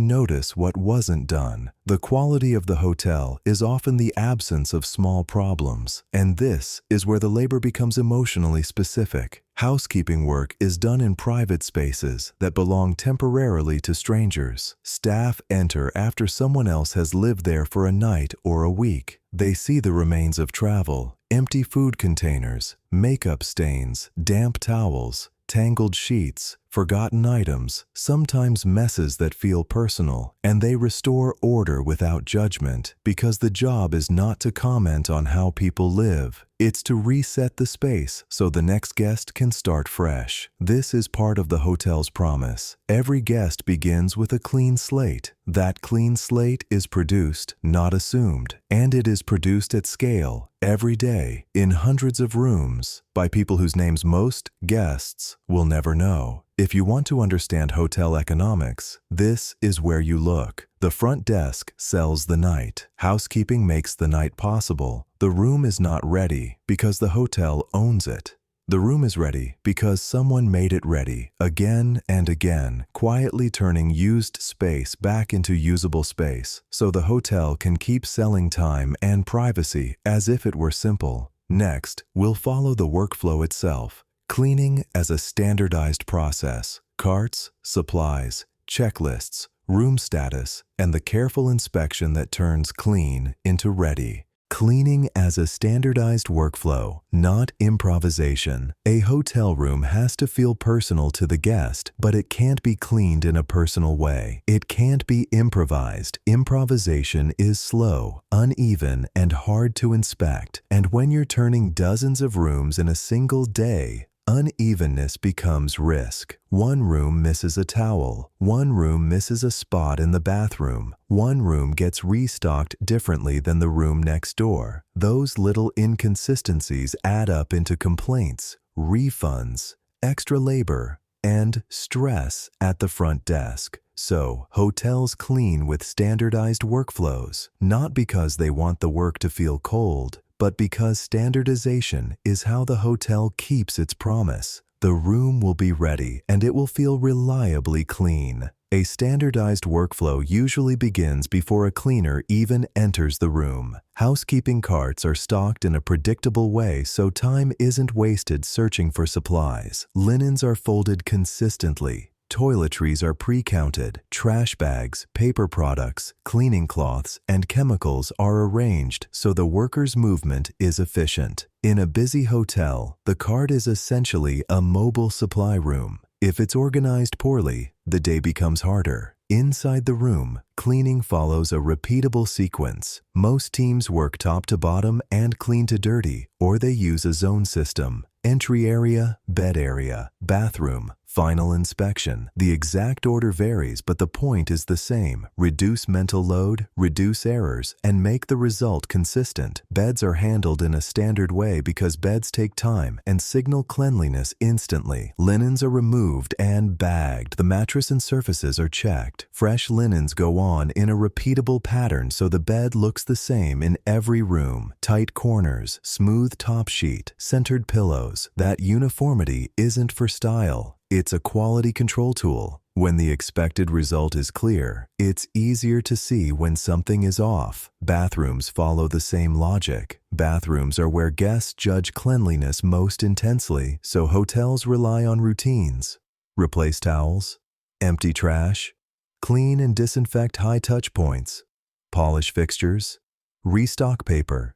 notice what wasn't done. The quality of the hotel is often the absence of small problems, and this is where the labor becomes emotionally specific. Housekeeping work is done in private spaces that belong temporarily to strangers. Staff enter after someone else has lived there for a night or a week. They see the remains of travel, empty food containers, makeup stains, damp towels, tangled sheets, forgotten items, sometimes messes that feel personal, and they restore order without judgment because the job is not to comment on how people live. It's to reset the space so the next guest can start fresh. This is part of the hotel's promise. Every guest begins with a clean slate. That clean slate is produced, not assumed, and it is produced at scale, every day, in hundreds of rooms, by people whose names most guests will never know. If you want to understand hotel economics, this is where you look. The front desk sells the night. Housekeeping makes the night possible. The room is not ready because the hotel owns it. The room is ready because someone made it ready again and again, quietly turning used space back into usable space, so the hotel can keep selling time and privacy as if it were simple. Next, we'll follow the workflow itself. Cleaning as a standardized process. Carts, supplies, checklists, room status, and the careful inspection that turns clean into ready. Cleaning as a standardized workflow, not improvisation. A hotel room has to feel personal to the guest, but it can't be cleaned in a personal way. It can't be improvised. Improvisation is slow, uneven, and hard to inspect. And when you're turning dozens of rooms in a single day, unevenness becomes risk. One room misses a towel. One room misses a spot in the bathroom. One room gets restocked differently than the room next door. Those little inconsistencies add up into complaints, refunds, extra labor, and stress at the front desk. So, hotels clean with standardized workflows, not because they want the work to feel cold, but because standardization is how the hotel keeps its promise. The room will be ready and it will feel reliably clean. A standardized workflow usually begins before a cleaner even enters the room. Housekeeping carts are stocked in a predictable way so time isn't wasted searching for supplies. Linens are folded consistently. Toiletries are pre-counted. Trash bags, paper products, cleaning cloths, and chemicals are arranged so the worker's movement is efficient. In a busy hotel, the cart is essentially a mobile supply room. If it's organized poorly, the day becomes harder. Inside the room, cleaning follows a repeatable sequence. Most teams work top to bottom and clean to dirty, or they use a zone system. Entry area, bed area, bathroom, final inspection. The exact order varies, but the point is the same. Reduce mental load, reduce errors, and make the result consistent. Beds are handled in a standard way because beds take time and signal cleanliness instantly. Linens are removed and bagged. The mattress and surfaces are checked. Fresh linens go on in a repeatable pattern so the bed looks the same in every room. Tight corners, smooth top sheet, centered pillows. That uniformity isn't for style. It's a quality control tool. When the expected result is clear, it's easier to see when something is off. Bathrooms follow the same logic. Bathrooms are where guests judge cleanliness most intensely, so hotels rely on routines. Replace towels, empty trash, clean and disinfect high touch points, polish fixtures, restock paper,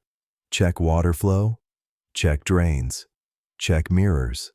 check water flow, check drains, check mirrors.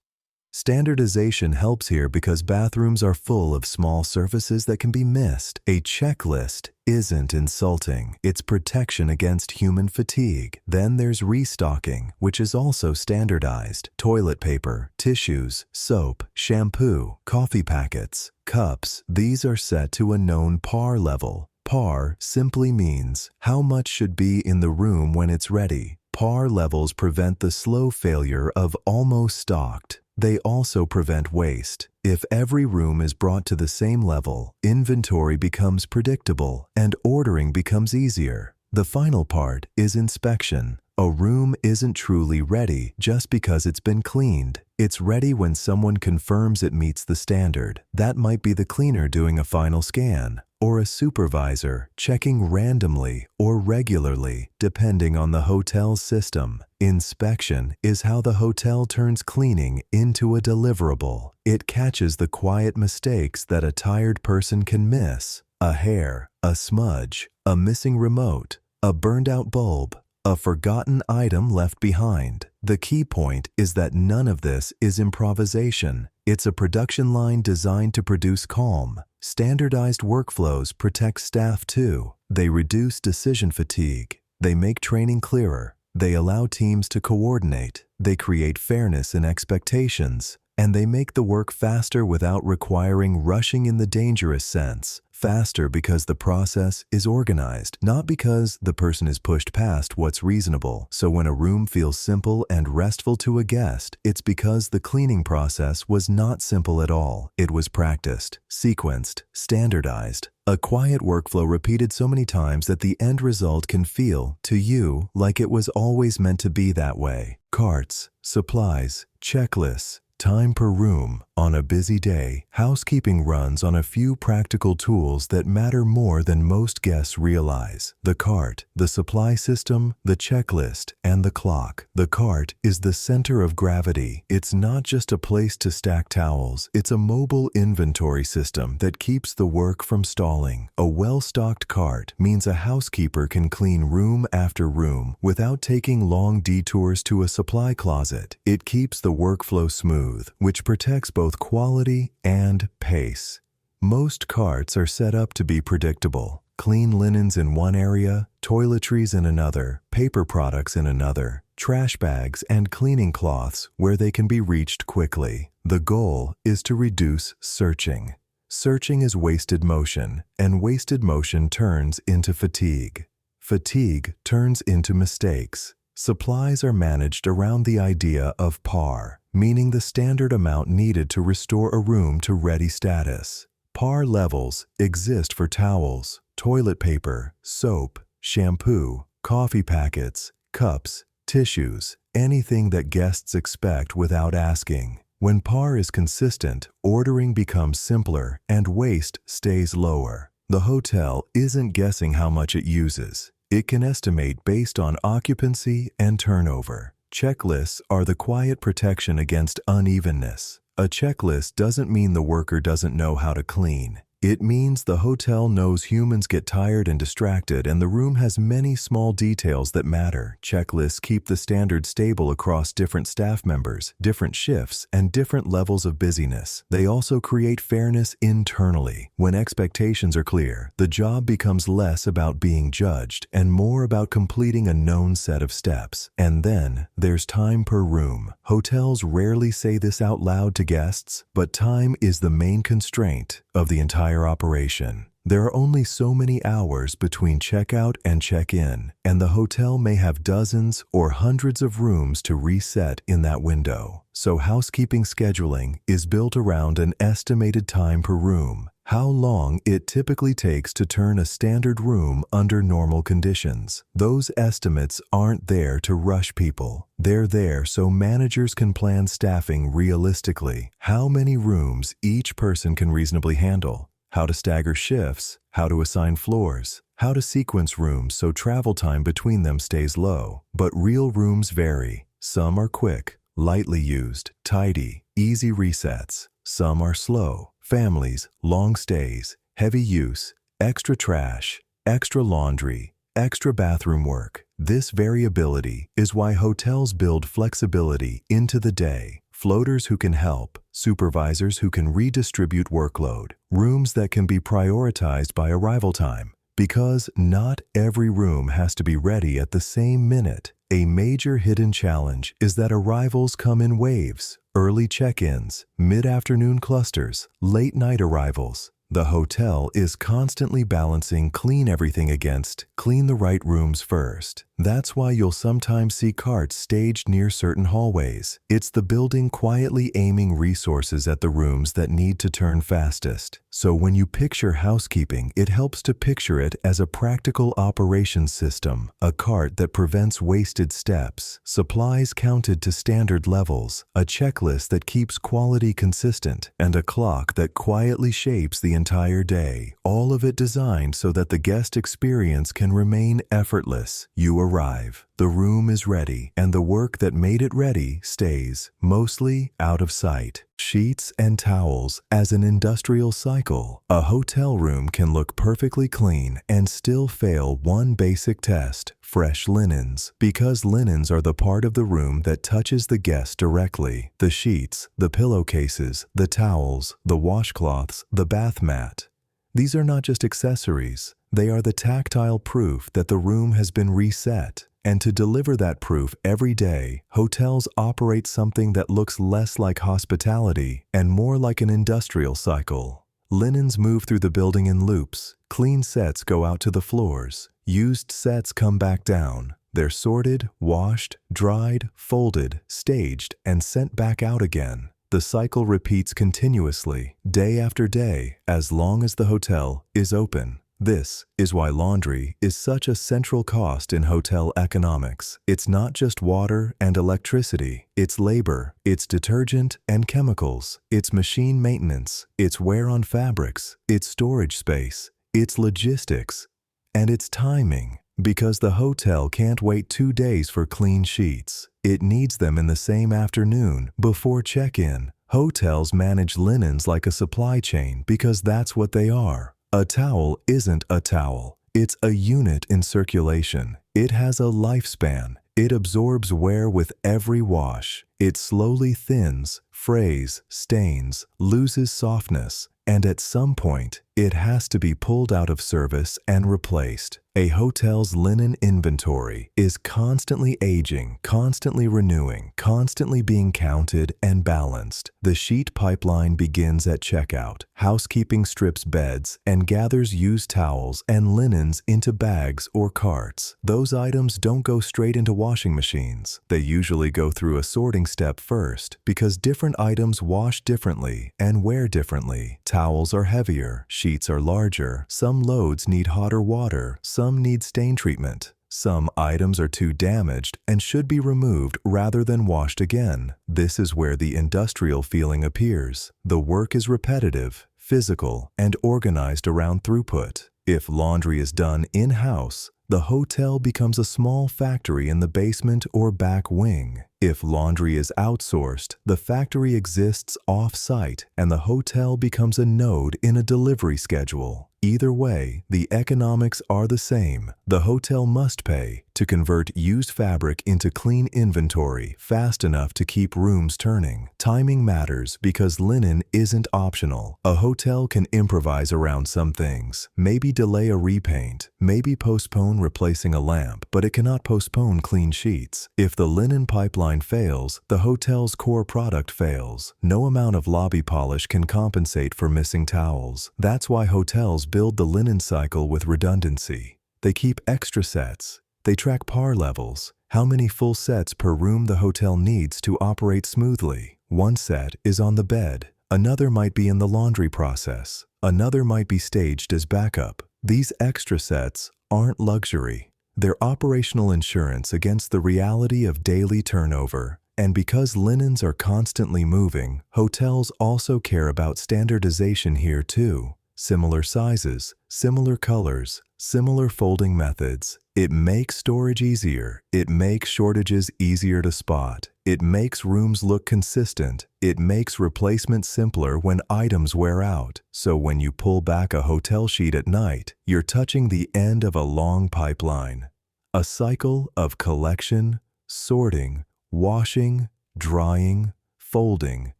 Standardization helps here because bathrooms are full of small surfaces that can be missed. A checklist isn't insulting. It's protection against human fatigue. Then there's restocking, which is also standardized. Toilet paper, tissues, soap, shampoo, coffee packets, cups. These are set to a known par level. Par simply means how much should be in the room when it's ready. Par levels prevent the slow failure of almost stocked. They also prevent waste. If every room is brought to the same level, inventory becomes predictable and ordering becomes easier. The final part is inspection. A room isn't truly ready just because it's been cleaned. It's ready when someone confirms it meets the standard. That might be the cleaner doing a final scan, or a supervisor checking randomly or regularly, depending on the hotel's system. Inspection is how the hotel turns cleaning into a deliverable. It catches the quiet mistakes that a tired person can miss. A hair, a smudge, a missing remote, a burned-out bulb, a forgotten item left behind. The key point is that none of this is improvisation. It's a production line designed to produce calm. Standardized workflows protect staff too. They reduce decision fatigue. They make training clearer. They allow teams to coordinate. They create fairness in expectations. And they make the work faster without requiring rushing in the dangerous sense. Faster because the process is organized, not because the person is pushed past what's reasonable. So when a room feels simple and restful to a guest, it's because the cleaning process was not simple at all. It was practiced, sequenced, standardized. A quiet workflow repeated so many times that the end result can feel, to you, like it was always meant to be that way. Carts, supplies, checklists, time per room. On a busy day, housekeeping runs on a few practical tools that matter more than most guests realize. The cart, the supply system, the checklist, and the clock. The cart is the center of gravity. It's not just a place to stack towels. It's a mobile inventory system that keeps the work from stalling. A well-stocked cart means a housekeeper can clean room after room without taking long detours to a supply closet. It keeps the workflow smooth, which protects both quality and pace. Most carts are set up to be predictable. Clean linens in one area, toiletries in another, paper products in another, trash bags and cleaning cloths where they can be reached quickly. The goal is to reduce searching. Searching is wasted motion, and wasted motion turns into fatigue. Fatigue turns into mistakes. Supplies are managed around the idea of par, meaning the standard amount needed to restore a room to ready status. Par levels exist for towels, toilet paper, soap, shampoo, coffee packets, cups, tissues, anything that guests expect without asking. When par is consistent, ordering becomes simpler and waste stays lower. The hotel isn't guessing how much it uses. It can estimate based on occupancy and turnover. Checklists are the quiet protection against unevenness. A checklist doesn't mean the worker doesn't know how to clean. It means the hotel knows humans get tired and distracted, and the room has many small details that matter. Checklists keep the standard stable across different staff members, different shifts, and different levels of busyness. They also create fairness internally. When expectations are clear, the job becomes less about being judged and more about completing a known set of steps. And then there's time per room. Hotels rarely say this out loud to guests, but time is the main constraint of the entire operation. There are only so many hours between checkout and check-in, and the hotel may have dozens or hundreds of rooms to reset in that window. So housekeeping scheduling is built around an estimated time per room, how long it typically takes to turn a standard room under normal conditions. Those estimates aren't there to rush people. They're there so managers can plan staffing realistically, how many rooms each person can reasonably handle, how to stagger shifts, how to assign floors, how to sequence rooms so travel time between them stays low. But real rooms vary. Some are quick, lightly used, tidy, easy resets. Some are slow, families, long stays, heavy use, extra trash, extra laundry, extra bathroom work. This variability is why hotels build flexibility into the day. Floaters who can help, supervisors who can redistribute workload, rooms that can be prioritized by arrival time. Because not every room has to be ready at the same minute. A major hidden challenge is that arrivals come in waves. Early check-ins, mid-afternoon clusters, late-night arrivals. The hotel is constantly balancing clean everything against clean the right rooms first. That's why you'll sometimes see carts staged near certain hallways. It's the building quietly aiming resources at the rooms that need to turn fastest. So when you picture housekeeping, it helps to picture it as a practical operations system, a cart that prevents wasted steps, supplies counted to standard levels, a checklist that keeps quality consistent, and a clock that quietly shapes the entire day. All of it designed so that the guest experience can remain effortless. You arrive, the room is ready, and the work that made it ready stays, mostly out of sight. Sheets and towels as an industrial cycle. A hotel room can look perfectly clean and still fail one basic test: fresh linens. Because linens are the part of the room that touches the guest directly. The sheets, the pillowcases, the towels, the washcloths, the bath mat. These are not just accessories. They are the tactile proof that the room has been reset. And to deliver that proof every day, hotels operate something that looks less like hospitality and more like an industrial cycle. Linens move through the building in loops. Clean sets go out to the floors. Used sets come back down. They're sorted, washed, dried, folded, staged, and sent back out again. The cycle repeats continuously, day after day, as long as the hotel is open. This is why laundry is such a central cost in hotel economics. It's not just water and electricity. It's labor, it's detergent and chemicals, it's machine maintenance, it's wear on fabrics, it's storage space, it's logistics, and it's timing. Because the hotel can't wait 2 days for clean sheets. It needs them in the same afternoon before check-in. Hotels manage linens like a supply chain because that's what they are. A towel isn't a towel. It's a unit in circulation. It has a lifespan. It absorbs wear with every wash. It slowly thins, frays, stains, loses softness, and at some point, It has to be pulled out of service and replaced. A hotel's linen inventory is constantly aging, constantly renewing, constantly being counted and balanced. The sheet pipeline begins at checkout. Housekeeping strips beds and gathers used towels and linens into bags or carts. Those items don't go straight into washing machines. They usually go through a sorting step first because different items wash differently and wear differently. Towels are heavier, sheets are larger, some loads need hotter water, some need stain treatment. Some items are too damaged and should be removed rather than washed again. This is where the industrial feeling appears. The work is repetitive, physical, and organized around throughput. If laundry is done in-house, the hotel becomes a small factory in the basement or back wing. If laundry is outsourced, the factory exists off-site and the hotel becomes a node in a delivery schedule. Either way, the economics are the same. The hotel must pay to convert used fabric into clean inventory fast enough to keep rooms turning. Timing matters because linen isn't optional. A hotel can improvise around some things, maybe delay a repaint, maybe postpone replacing a lamp, but it cannot postpone clean sheets. If the linen pipeline fails, the hotel's core product fails. No amount of lobby polish can compensate for missing towels. That's why hotels build the linen cycle with redundancy. They keep extra sets. They track par levels, how many full sets per room the hotel needs to operate smoothly. One set is on the bed. Another might be in the laundry process. Another might be staged as backup. These extra sets aren't luxury. They're operational insurance against the reality of daily turnover. And because linens are constantly moving, hotels also care about standardization here too. Similar sizes, similar colors, similar folding methods. It makes storage easier. It makes shortages easier to spot. It makes rooms look consistent. It makes replacement simpler when items wear out. So when you pull back a hotel sheet at night, you're touching the end of a long pipeline. A cycle of collection, sorting, washing, drying, folding,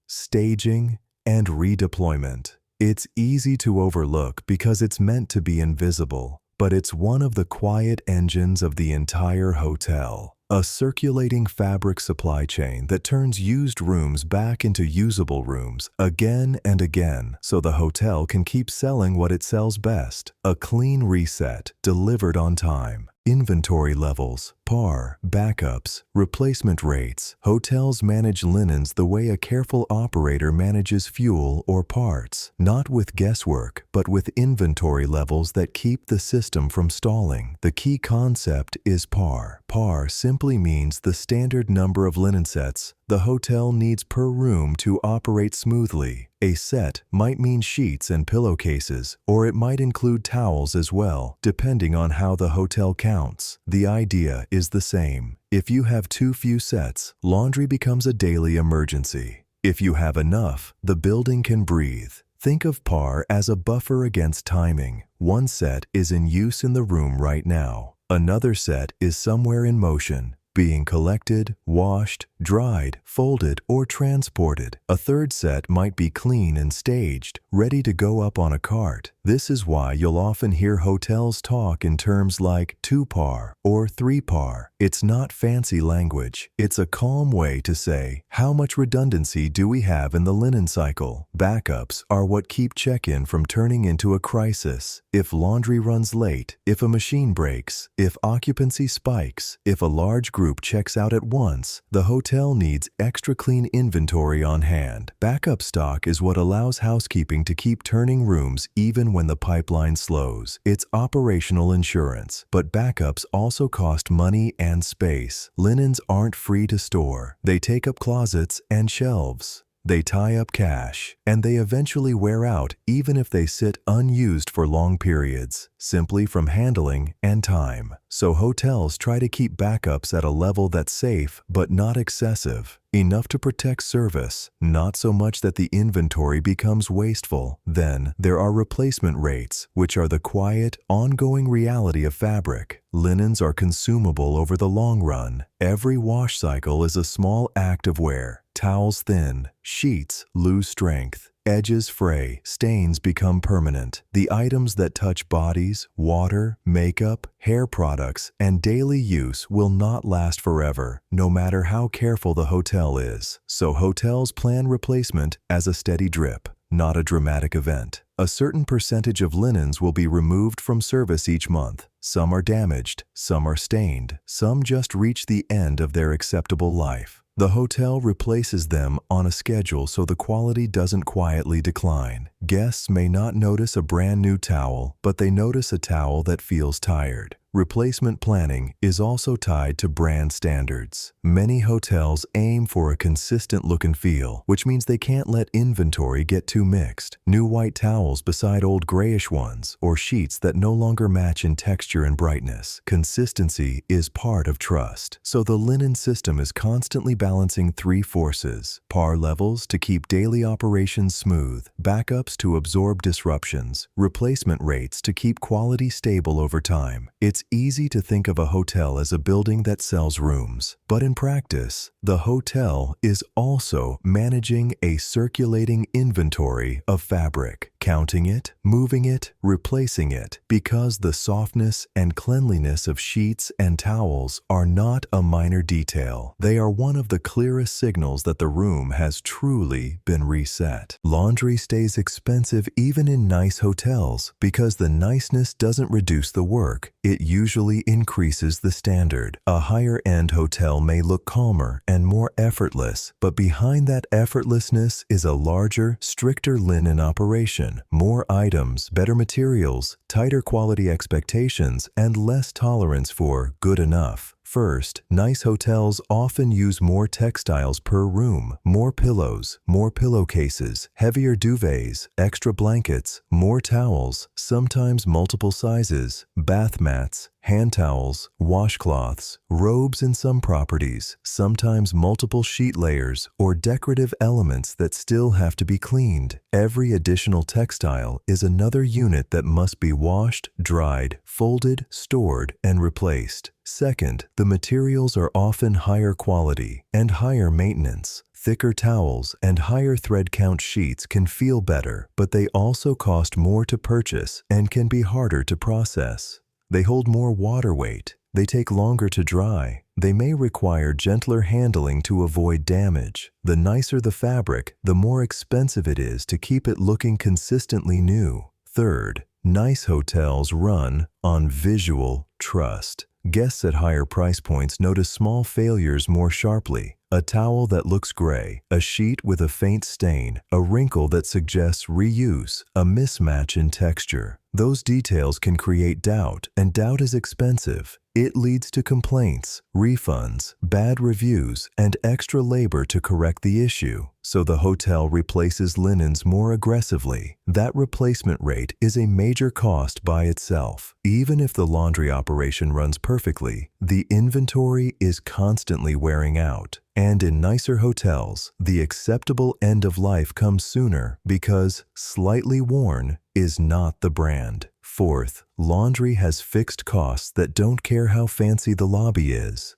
staging, and redeployment. It's easy to overlook because it's meant to be invisible, but it's one of the quiet engines of the entire hotel. A circulating fabric supply chain that turns used rooms back into usable rooms again and again so the hotel can keep selling what it sells best. A clean reset delivered on time. Inventory levels, par, backups, replacement rates. Hotels manage linens the way a careful operator manages fuel or parts, not with guesswork, but with inventory levels that keep the system from stalling. The key concept is par. Par simply means the standard number of linen sets the hotel needs per room to operate smoothly. A set might mean sheets and pillowcases, or it might include towels as well, depending on how the hotel counts. The idea is the same. If you have too few sets, laundry becomes a daily emergency. If you have enough, the building can breathe. Think of par as a buffer against timing. One set is in use in the room right now. Another set is somewhere in motion, being collected, washed, dried, folded, or transported. A third set might be clean and staged, ready to go up on a cart. This is why you'll often hear hotels talk in terms like 2-par or 3-par. It's not fancy language. It's a calm way to say, how much redundancy do we have in the linen cycle? Backups are what keep check-in from turning into a crisis. If laundry runs late, if a machine breaks, if occupancy spikes, if a large group checks out at once, the hotel needs extra clean inventory on hand. Backup stock is what allows housekeeping to keep turning rooms even when the pipeline slows. It's operational insurance, but backups also cost money and space. Linens aren't free to store. They take up closets and shelves. They tie up cash, and they eventually wear out even if they sit unused for long periods, simply from handling and time. So hotels try to keep backups at a level that's safe but not excessive, enough to protect service, not so much that the inventory becomes wasteful. Then there are replacement rates, which are the quiet, ongoing reality of fabric. Linens are consumable over the long run. Every wash cycle is a small act of wear. Towels thin, sheets lose strength. Edges fray, stains become permanent. The items that touch bodies, water, makeup, hair products, and daily use will not last forever, no matter how careful the hotel is. So hotels plan replacement as a steady drip, not a dramatic event. A certain percentage of linens will be removed from service each month. Some are damaged, some are stained, some just reach the end of their acceptable life. The hotel replaces them on a schedule so the quality doesn't quietly decline. Guests may not notice a brand new towel, but they notice a towel that feels tired. Replacement planning is also tied to brand standards. Many hotels aim for a consistent look and feel, which means they can't let inventory get too mixed. New white towels beside old grayish ones, or sheets that no longer match in texture and brightness. Consistency is part of trust. So the linen system is constantly balancing three forces: par levels to keep daily operations smooth, backups to absorb disruptions, replacement rates to keep quality stable over time. It's easy to think of a hotel as a building that sells rooms, but in practice, the hotel is also managing a circulating inventory of fabric, counting it, moving it, replacing it, because the softness and cleanliness of sheets and towels are not a minor detail. They are one of the clearest signals that the room has truly been reset. Laundry stays expensive even in nice hotels because the niceness doesn't reduce the work. It usually increases the standard. A higher-end hotel may look calmer and more effortless, but behind that effortlessness is a larger, stricter linen operation. More items, better materials, tighter quality expectations, and less tolerance for good enough. First, nice hotels often use more textiles per room, more pillows, more pillowcases, heavier duvets, extra blankets, more towels, sometimes multiple sizes, bath mats, hand towels, washcloths, robes in some properties, sometimes multiple sheet layers, or decorative elements that still have to be cleaned. Every additional textile is another unit that must be washed, dried, folded, stored, and replaced. Second, the materials are often higher quality and higher maintenance. Thicker towels and higher thread count sheets can feel better, but they also cost more to purchase and can be harder to process. They hold more water weight. They take longer to dry. They may require gentler handling to avoid damage. The nicer the fabric, the more expensive it is to keep it looking consistently new. Third, nice hotels run on visual trust. Guests at higher price points notice small failures more sharply. A towel that looks gray, a sheet with a faint stain, a wrinkle that suggests reuse, a mismatch in texture. Those details can create doubt, and doubt is expensive. It leads to complaints, refunds, bad reviews, and extra labor to correct the issue. So the hotel replaces linens more aggressively. That replacement rate is a major cost by itself. Even if the laundry operation runs perfectly, the inventory is constantly wearing out. And in nicer hotels, the acceptable end of life comes sooner because slightly worn is not the brand. Fourth, laundry has fixed costs that don't care how fancy the lobby is.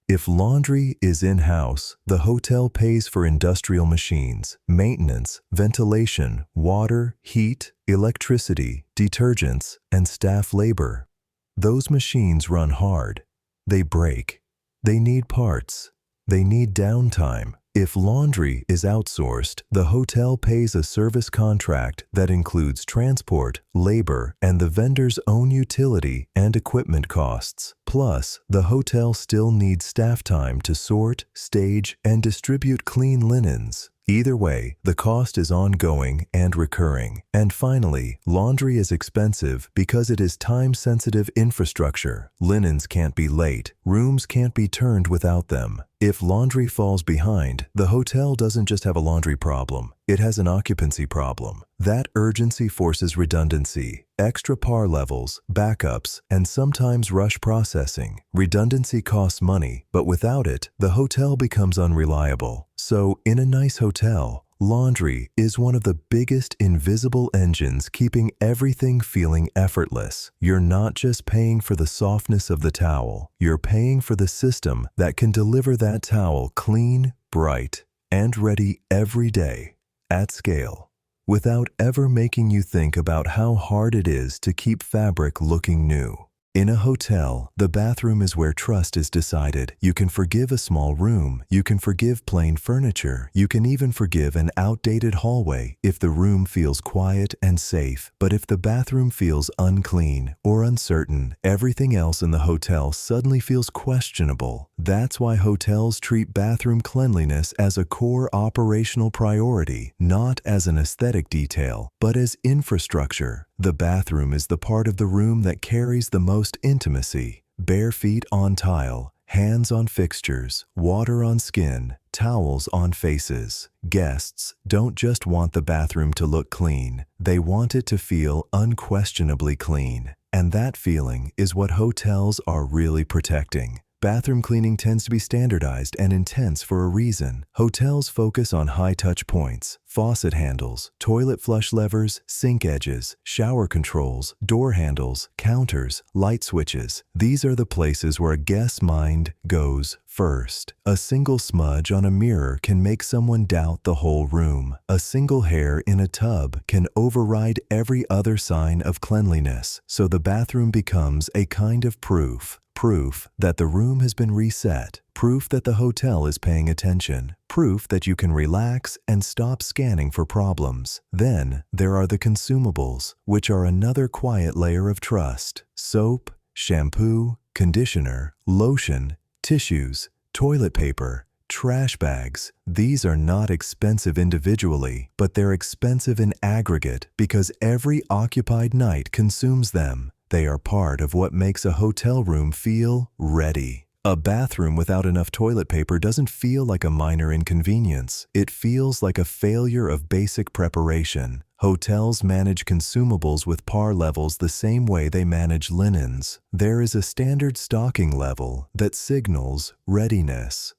If laundry is in-house, the hotel pays for industrial machines, maintenance, ventilation, water, heat, electricity, detergents, and staff labor. Those machines run hard. They break. They need parts. They need downtime. If laundry is outsourced, the hotel pays a service contract that includes transport, labor, and the vendor's own utility and equipment costs. Plus, the hotel still needs staff time to sort, stage, and distribute clean linens. Either way, the cost is ongoing and recurring. And finally, laundry is expensive because it is time-sensitive infrastructure. Linens can't be late. Rooms can't be turned without them. If laundry falls behind, the hotel doesn't just have a laundry problem. It has an occupancy problem. That urgency forces redundancy, extra par levels, backups, and sometimes rush processing. Redundancy costs money, but without it, the hotel becomes unreliable. So, in a nice hotel, laundry is one of the biggest invisible engines keeping everything feeling effortless. You're not just paying for the softness of the towel, you're paying for the system that can deliver that towel clean, bright, and ready every day, at scale, without ever making you think about how hard it is to keep fabric looking new. In a hotel, the bathroom is where trust is decided. You can forgive a small room, you can forgive plain furniture, you can even forgive an outdated hallway if the room feels quiet and safe. But if the bathroom feels unclean or uncertain, everything else in the hotel suddenly feels questionable. That's why hotels treat bathroom cleanliness as a core operational priority, not as an aesthetic detail, but as infrastructure. The bathroom is the part of the room that carries the most intimacy. Bare feet on tile, hands on fixtures, water on skin, towels on faces. Guests don't just want the bathroom to look clean, they want it to feel unquestionably clean. And that feeling is what hotels are really protecting. Bathroom cleaning tends to be standardized and intense for a reason. Hotels focus on high-touch points, faucet handles, toilet flush levers, sink edges, shower controls, door handles, counters, light switches. These are the places where a guest's mind goes first. A single smudge on a mirror can make someone doubt the whole room. A single hair in a tub can override every other sign of cleanliness. So the bathroom becomes a kind of proof that the room has been reset, proof that the hotel is paying attention, proof that you can relax and stop scanning for problems. Then there are the consumables, which are another quiet layer of trust. Soap, shampoo, conditioner, lotion, tissues, toilet paper, trash bags. These are not expensive individually, but they're expensive in aggregate because every occupied night consumes them. They are part of what makes a hotel room feel ready. A bathroom without enough toilet paper doesn't feel like a minor inconvenience. It feels like a failure of basic preparation. Hotels manage consumables with par levels the same way they manage linens. There is a standard stocking level that signals readiness.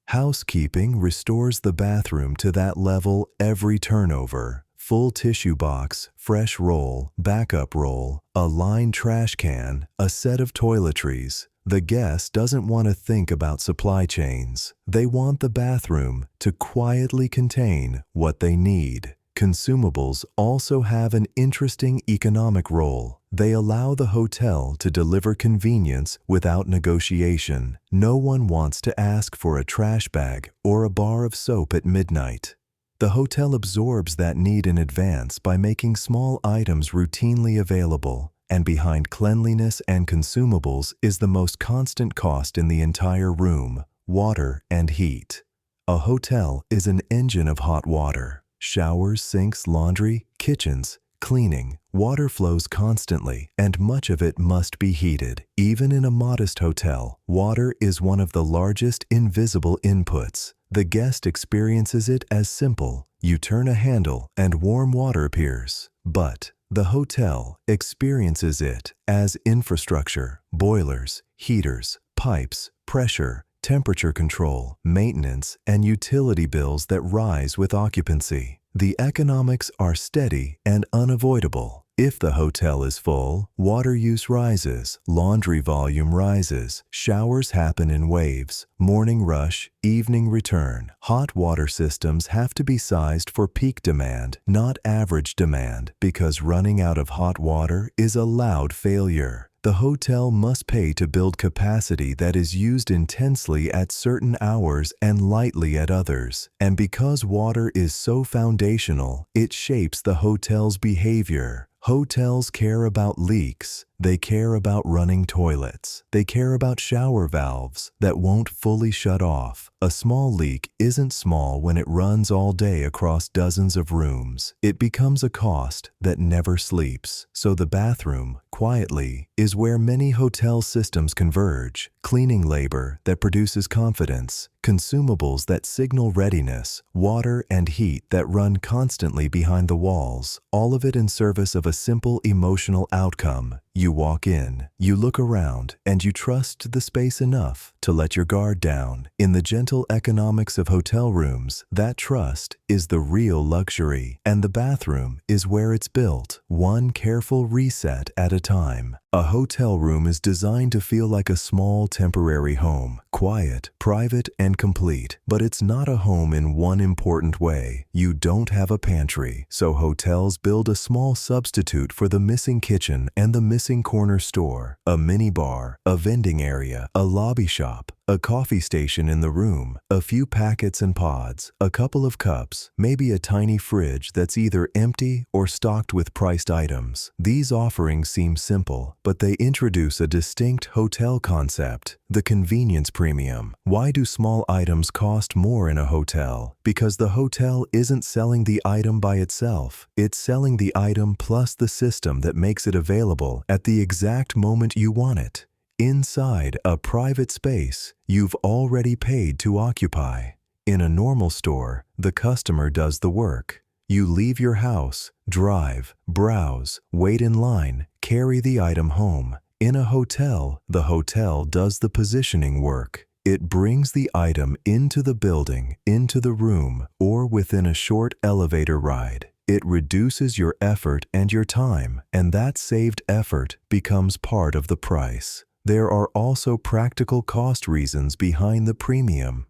Housekeeping restores the bathroom to that level every turnover. Full tissue box, fresh roll, backup roll, a lined trash can, a set of toiletries. The guest doesn't want to think about supply chains. They want the bathroom to quietly contain what they need. Consumables also have an interesting economic role. They allow the hotel to deliver convenience without negotiation. No one wants to ask for a trash bag or a bar of soap at midnight. The hotel absorbs that need in advance by making small items routinely available, and behind cleanliness and consumables is the most constant cost in the entire room: water and heat. A hotel is an engine of hot water. Showers, sinks, laundry, kitchens, cleaning. Water flows constantly, and much of it must be heated. Even in a modest hotel, water is one of the largest invisible inputs. The guest experiences it as simple. You turn a handle and warm water appears. But the hotel experiences it as infrastructure: boilers, heaters, pipes, pressure, temperature control, maintenance, and utility bills that rise with occupancy. The economics are steady and unavoidable. If the hotel is full, water use rises, laundry volume rises, showers happen in waves, morning rush, evening return. Hot water systems have to be sized for peak demand, not average demand, because running out of hot water is a loud failure. The hotel must pay to build capacity that is used intensely at certain hours and lightly at others. And because water is so foundational, it shapes the hotel's behavior. Hotels care about leaks. They care about running toilets. They care about shower valves that won't fully shut off. A small leak isn't small when it runs all day across dozens of rooms. It becomes a cost that never sleeps. So the bathroom, quietly, is where many hotel systems converge. Cleaning labor that produces confidence, consumables that signal readiness, water and heat that run constantly behind the walls, all of it in service of a simple emotional outcome. You walk in, you look around, and you trust the space enough to let your guard down. In the gentle economics of hotel rooms, that trust is the real luxury, and the bathroom is where it's built, one careful reset at a time. A hotel room is designed to feel like a small temporary home, quiet, private, and complete. But it's not a home in one important way. You don't have a pantry, so hotels build a small substitute for the missing kitchen and the missing corner store, a mini bar, a vending area, a lobby shop, a coffee station in the room, a few packets and pods, a couple of cups, maybe a tiny fridge that's either empty or stocked with priced items. These offerings seem simple, but they introduce a distinct hotel concept, the convenience premium. Why do small items cost more in a hotel? Because the hotel isn't selling the item by itself. It's selling the item plus the system that makes it available at the exact moment you want it. Inside a private space you've already paid to occupy. In a normal store, the customer does the work. You leave your house, drive, browse, wait in line, carry the item home. In a hotel, the hotel does the positioning work. It brings the item into the building, into the room, or within a short elevator ride. It reduces your effort and your time, and that saved effort becomes part of the price. There are also practical cost reasons behind the premium.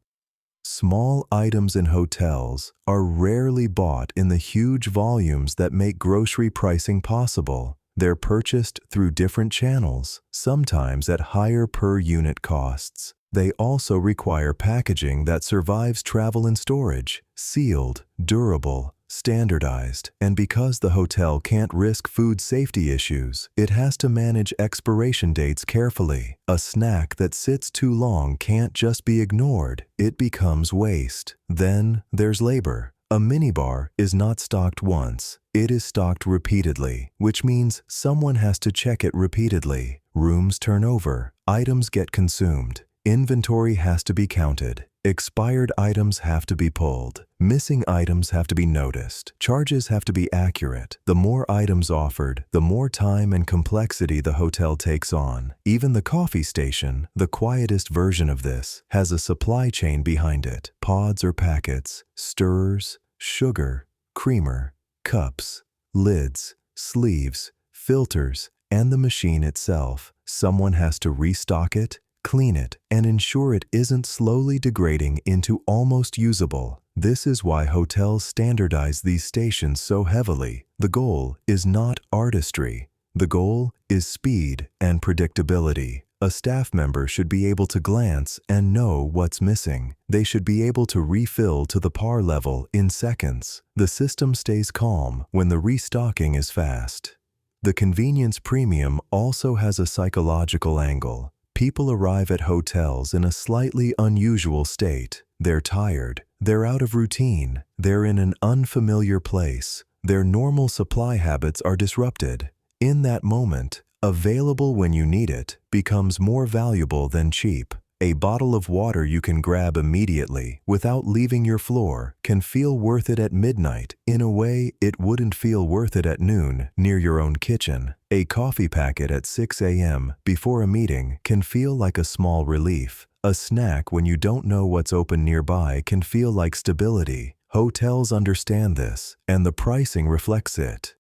Small items in hotels are rarely bought in the huge volumes that make grocery pricing possible. They're purchased through different channels, sometimes at higher per-unit costs. They also require packaging that survives travel and storage, sealed, durable, standardized, and because the hotel can't risk food safety issues, it has to manage expiration dates carefully. A snack that sits too long can't just be ignored, it becomes waste. Then there's labor. A minibar is not stocked once, it is stocked repeatedly, which means someone has to check it repeatedly. Rooms turn over, items get consumed, inventory has to be counted. Expired items have to be pulled. Missing items have to be noticed. Charges have to be accurate. The more items offered, the more time and complexity the hotel takes on. Even the coffee station, the quietest version of this, has a supply chain behind it. Pods or packets, stirrers, sugar, creamer, cups, lids, sleeves, filters, and the machine itself. Someone has to restock it, clean it, and ensure it isn't slowly degrading into almost usable. This is why hotels standardize these stations so heavily. The goal is not artistry. The goal is speed and predictability. A staff member should be able to glance and know what's missing. They should be able to refill to the par level in seconds. The system stays calm when the restocking is fast. The convenience premium also has a psychological angle. People arrive at hotels in a slightly unusual state. They're tired, they're out of routine, they're in an unfamiliar place. Their normal supply habits are disrupted. In that moment, available when you need it becomes more valuable than cheap. A bottle of water you can grab immediately without leaving your floor can feel worth it at midnight in a way it wouldn't feel worth it at noon near your own kitchen. A coffee packet at 6 a.m. before a meeting can feel like a small relief. A snack when you don't know what's open nearby can feel like stability. Hotels understand this, and the pricing reflects it.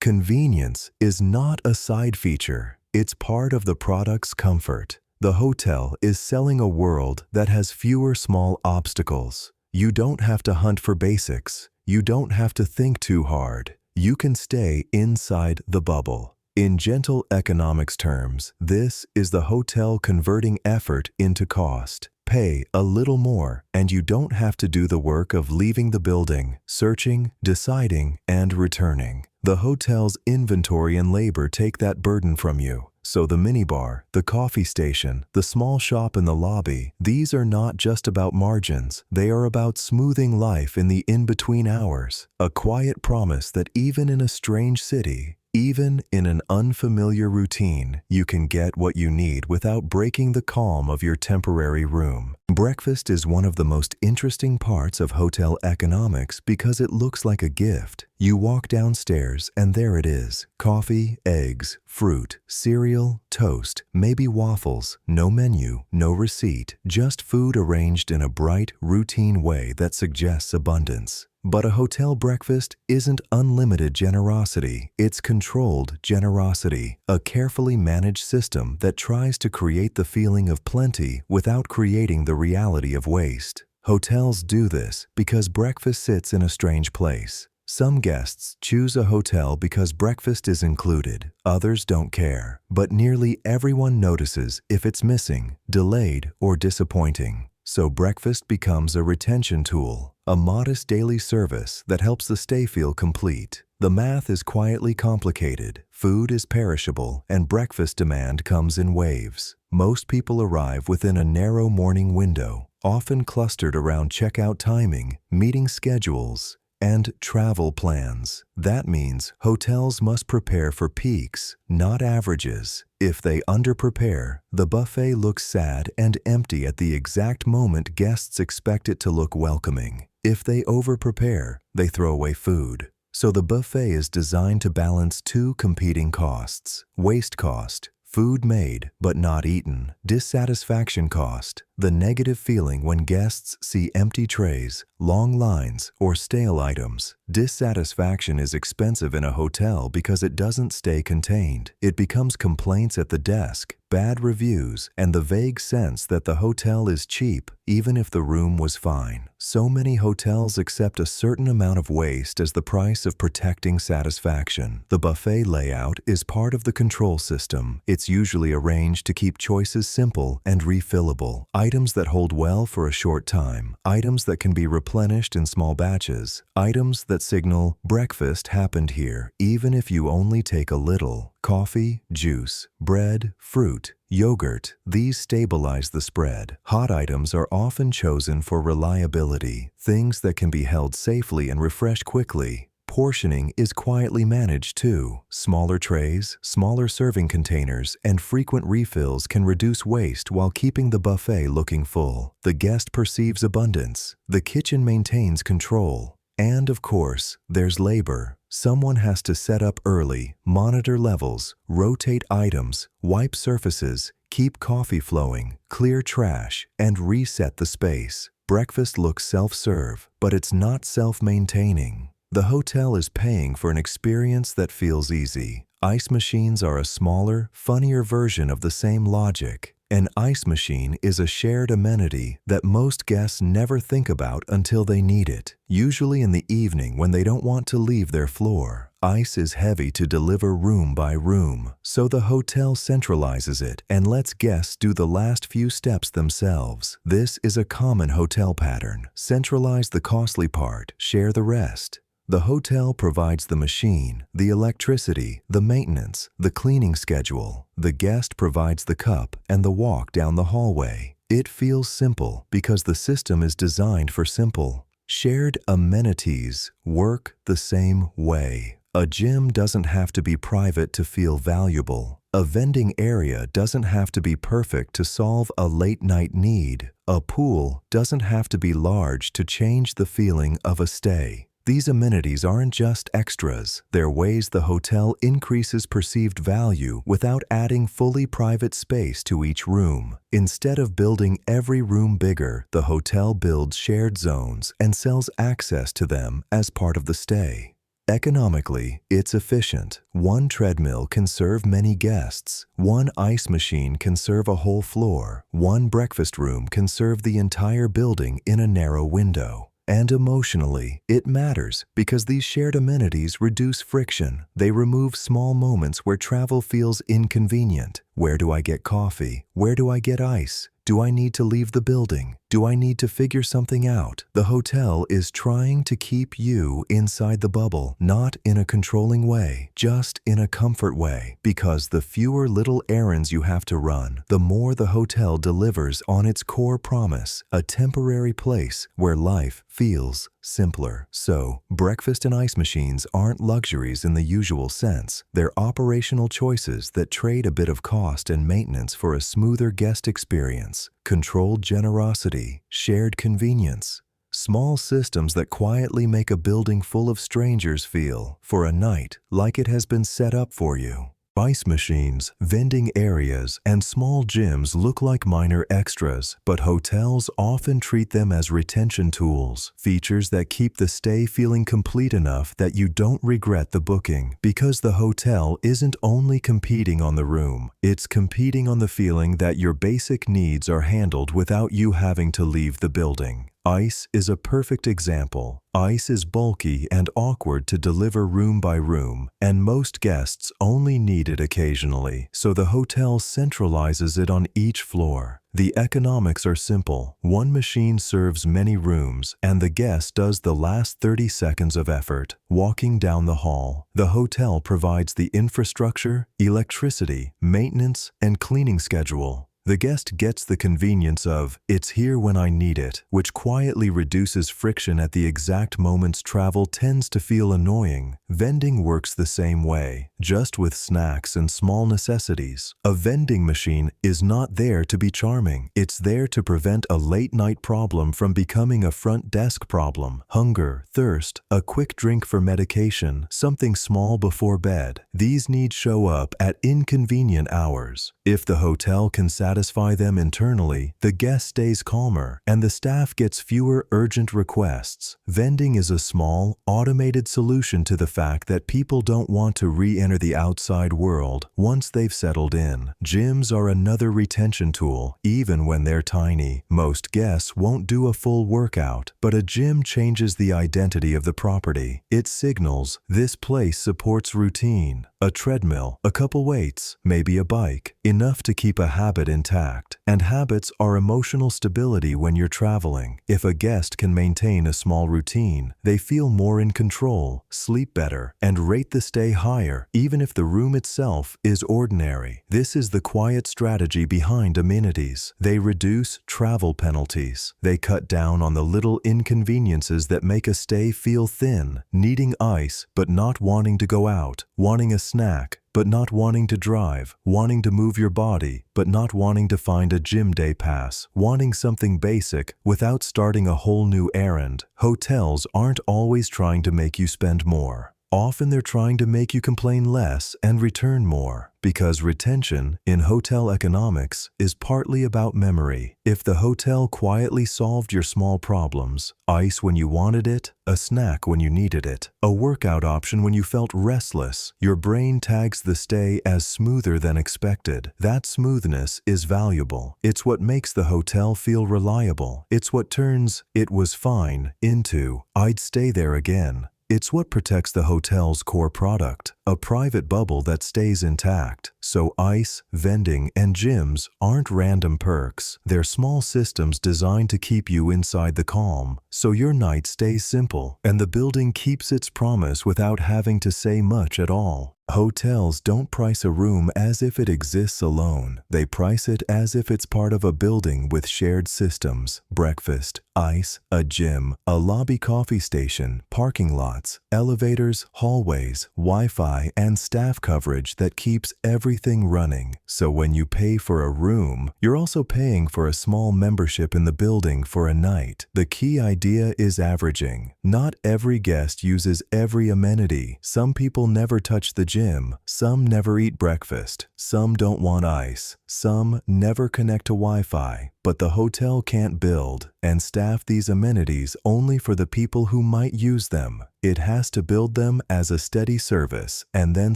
Convenience is not a side feature. It's part of the product's comfort. The hotel is selling a world that has fewer small obstacles. You don't have to hunt for basics. You don't have to think too hard. You can stay inside the bubble. In gentle economics terms, this is the hotel converting effort into cost. Pay a little more, and you don't have to do the work of leaving the building, searching, deciding, and returning. The hotel's inventory and labor take that burden from you. So the minibar, the coffee station, the small shop in the lobby, these are not just about margins. They are about smoothing life in the in-between hours. A quiet promise that even in a strange city, even in an unfamiliar routine, you can get what you need without breaking the calm of your temporary room. Breakfast is one of the most interesting parts of hotel economics because it looks like a gift. You walk downstairs and there it is. Coffee, eggs, fruit, cereal, toast, maybe waffles. No menu, no receipt, just food arranged in a bright, routine way that suggests abundance. But a hotel breakfast isn't unlimited generosity. It's controlled generosity, a carefully managed system that tries to create the feeling of plenty without creating the reality of waste. Hotels do this because breakfast sits in a strange place. Some guests choose a hotel because breakfast is included. Others don't care. But nearly everyone notices if it's missing, delayed, or disappointing. So breakfast becomes a retention tool, a modest daily service that helps the stay feel complete. The math is quietly complicated. Food is perishable, and breakfast demand comes in waves. Most people arrive within a narrow morning window, often clustered around checkout timing, meeting schedules, and travel plans. That means hotels must prepare for peaks, not averages. If they underprepare, the buffet looks sad and empty at the exact moment guests expect it to look welcoming. If they overprepare, they throw away food. So the buffet is designed to balance two competing costs: waste cost, food made but not eaten; dissatisfaction cost, the negative feeling when guests see empty trays, long lines, or stale items. Dissatisfaction is expensive in a hotel because it doesn't stay contained. It becomes complaints at the desk, bad reviews, and the vague sense that the hotel is cheap even if the room was fine. So many hotels accept a certain amount of waste as the price of protecting satisfaction. The buffet layout is part of the control system. It's usually arranged to keep choices simple and refillable. Items that hold well for a short time. Items that can be replenished in small batches. Items that signal breakfast happened here, even if you only take a little. Coffee, juice, bread, fruit, yogurt, these stabilize the spread. Hot items are often chosen for reliability, things that can be held safely and refreshed quickly. Portioning is quietly managed too. Smaller trays, smaller serving containers, and frequent refills can reduce waste while keeping the buffet looking full. The guest perceives abundance. The kitchen maintains control. And of course, there's labor. Someone has to set up early, monitor levels, rotate items, wipe surfaces, keep coffee flowing, clear trash, and reset the space. Breakfast looks self-serve, but it's not self-maintaining. The hotel is paying for an experience that feels easy. Ice machines are a smaller, funnier version of the same logic. An ice machine is a shared amenity that most guests never think about until they need it, usually in the evening when they don't want to leave their floor. Ice is heavy to deliver room by room, so the hotel centralizes it and lets guests do the last few steps themselves. This is a common hotel pattern. Centralize the costly part, share the rest. The hotel provides the machine, the electricity, the maintenance, the cleaning schedule. The guest provides the cup and the walk down the hallway. It feels simple because the system is designed for simple. Shared amenities work the same way. A gym doesn't have to be private to feel valuable. A vending area doesn't have to be perfect to solve a late-night need. A pool doesn't have to be large to change the feeling of a stay. These amenities aren't just extras. They're ways the hotel increases perceived value without adding fully private space to each room. Instead of building every room bigger, the hotel builds shared zones and sells access to them as part of the stay. Economically, it's efficient. One treadmill can serve many guests. One ice machine can serve a whole floor. One breakfast room can serve the entire building in a narrow window. And emotionally, it matters because these shared amenities reduce friction. They remove small moments where travel feels inconvenient. Where do I get coffee? Where do I get ice? Do I need to leave the building? Do I need to figure something out? The hotel is trying to keep you inside the bubble, not in a controlling way, just in a comfort way. Because the fewer little errands you have to run, the more the hotel delivers on its core promise, a temporary place where life feels simpler. So, breakfast and ice machines aren't luxuries in the usual sense. They're operational choices that trade a bit of cost and maintenance for a smoother guest experience. Controlled generosity, shared convenience. Small systems that quietly make a building full of strangers feel, for a night, like it has been set up for you. Ice machines, vending areas, and small gyms look like minor extras, but hotels often treat them as retention tools, features that keep the stay feeling complete enough that you don't regret the booking, because the hotel isn't only competing on the room, it's competing on the feeling that your basic needs are handled without you having to leave the building. Ice is a perfect example. Ice is bulky and awkward to deliver room by room, and most guests only need it occasionally, so the hotel centralizes it on each floor. The economics are simple. One machine serves many rooms, and the guest does the last 30 seconds of effort, walking down the hall. The hotel provides the infrastructure, electricity, maintenance, and cleaning schedule. The guest gets the convenience of, "It's here when I need it," which quietly reduces friction at the exact moments travel tends to feel annoying. Vending works the same way, just with snacks and small necessities. A vending machine is not there to be charming. It's there to prevent a late-night problem from becoming a front desk problem. Hunger, thirst, a quick drink for medication, something small before bed. These needs show up at inconvenient hours. If the hotel can satisfy them internally, the guest stays calmer, and the staff gets fewer urgent requests. Vending is a small, automated solution to the fact that people don't want to re-enter the outside world once they've settled in. Gyms are another retention tool, even when they're tiny. Most guests won't do a full workout, but a gym changes the identity of the property. It signals, "This place supports routine." A treadmill, a couple weights, maybe a bike, enough to keep a habit intact. And habits are emotional stability when you're traveling. If a guest can maintain a small routine, they feel more in control, sleep better, and rate the stay higher, even if the room itself is ordinary. This is the quiet strategy behind amenities. They reduce travel penalties. They cut down on the little inconveniences that make a stay feel thin, needing ice but not wanting to go out, wanting a snack but not wanting to drive, wanting to move your body, but not wanting to find a gym day pass, wanting something basic without starting a whole new errand. Hotels aren't always trying to make you spend more. Often they're trying to make you complain less and return more, because retention, in hotel economics, is partly about memory. If the hotel quietly solved your small problems, ice when you wanted it, a snack when you needed it, a workout option when you felt restless, your brain tags the stay as smoother than expected. That smoothness is valuable. It's what makes the hotel feel reliable. It's what turns "it was fine" into "I'd stay there again." It's what protects the hotel's core product, a private bubble that stays intact. So ice, vending, and gyms aren't random perks. They're small systems designed to keep you inside the calm, so your night stays simple, and the building keeps its promise without having to say much at all. Hotels don't price a room as if it exists alone. They price it as if it's part of a building with shared systems: breakfast, ice, a gym, a lobby coffee station, parking lots, elevators, hallways, Wi-Fi, and staff coverage that keeps everything running. So when you pay for a room, you're also paying for a small membership in the building for a night. The key idea is averaging. Not every guest uses every amenity. Some people never touch the gym, some never eat breakfast, some don't want ice, some never connect to Wi-Fi. But the hotel can't build and staff these amenities only for the people who might use them. It has to build them as a steady service and then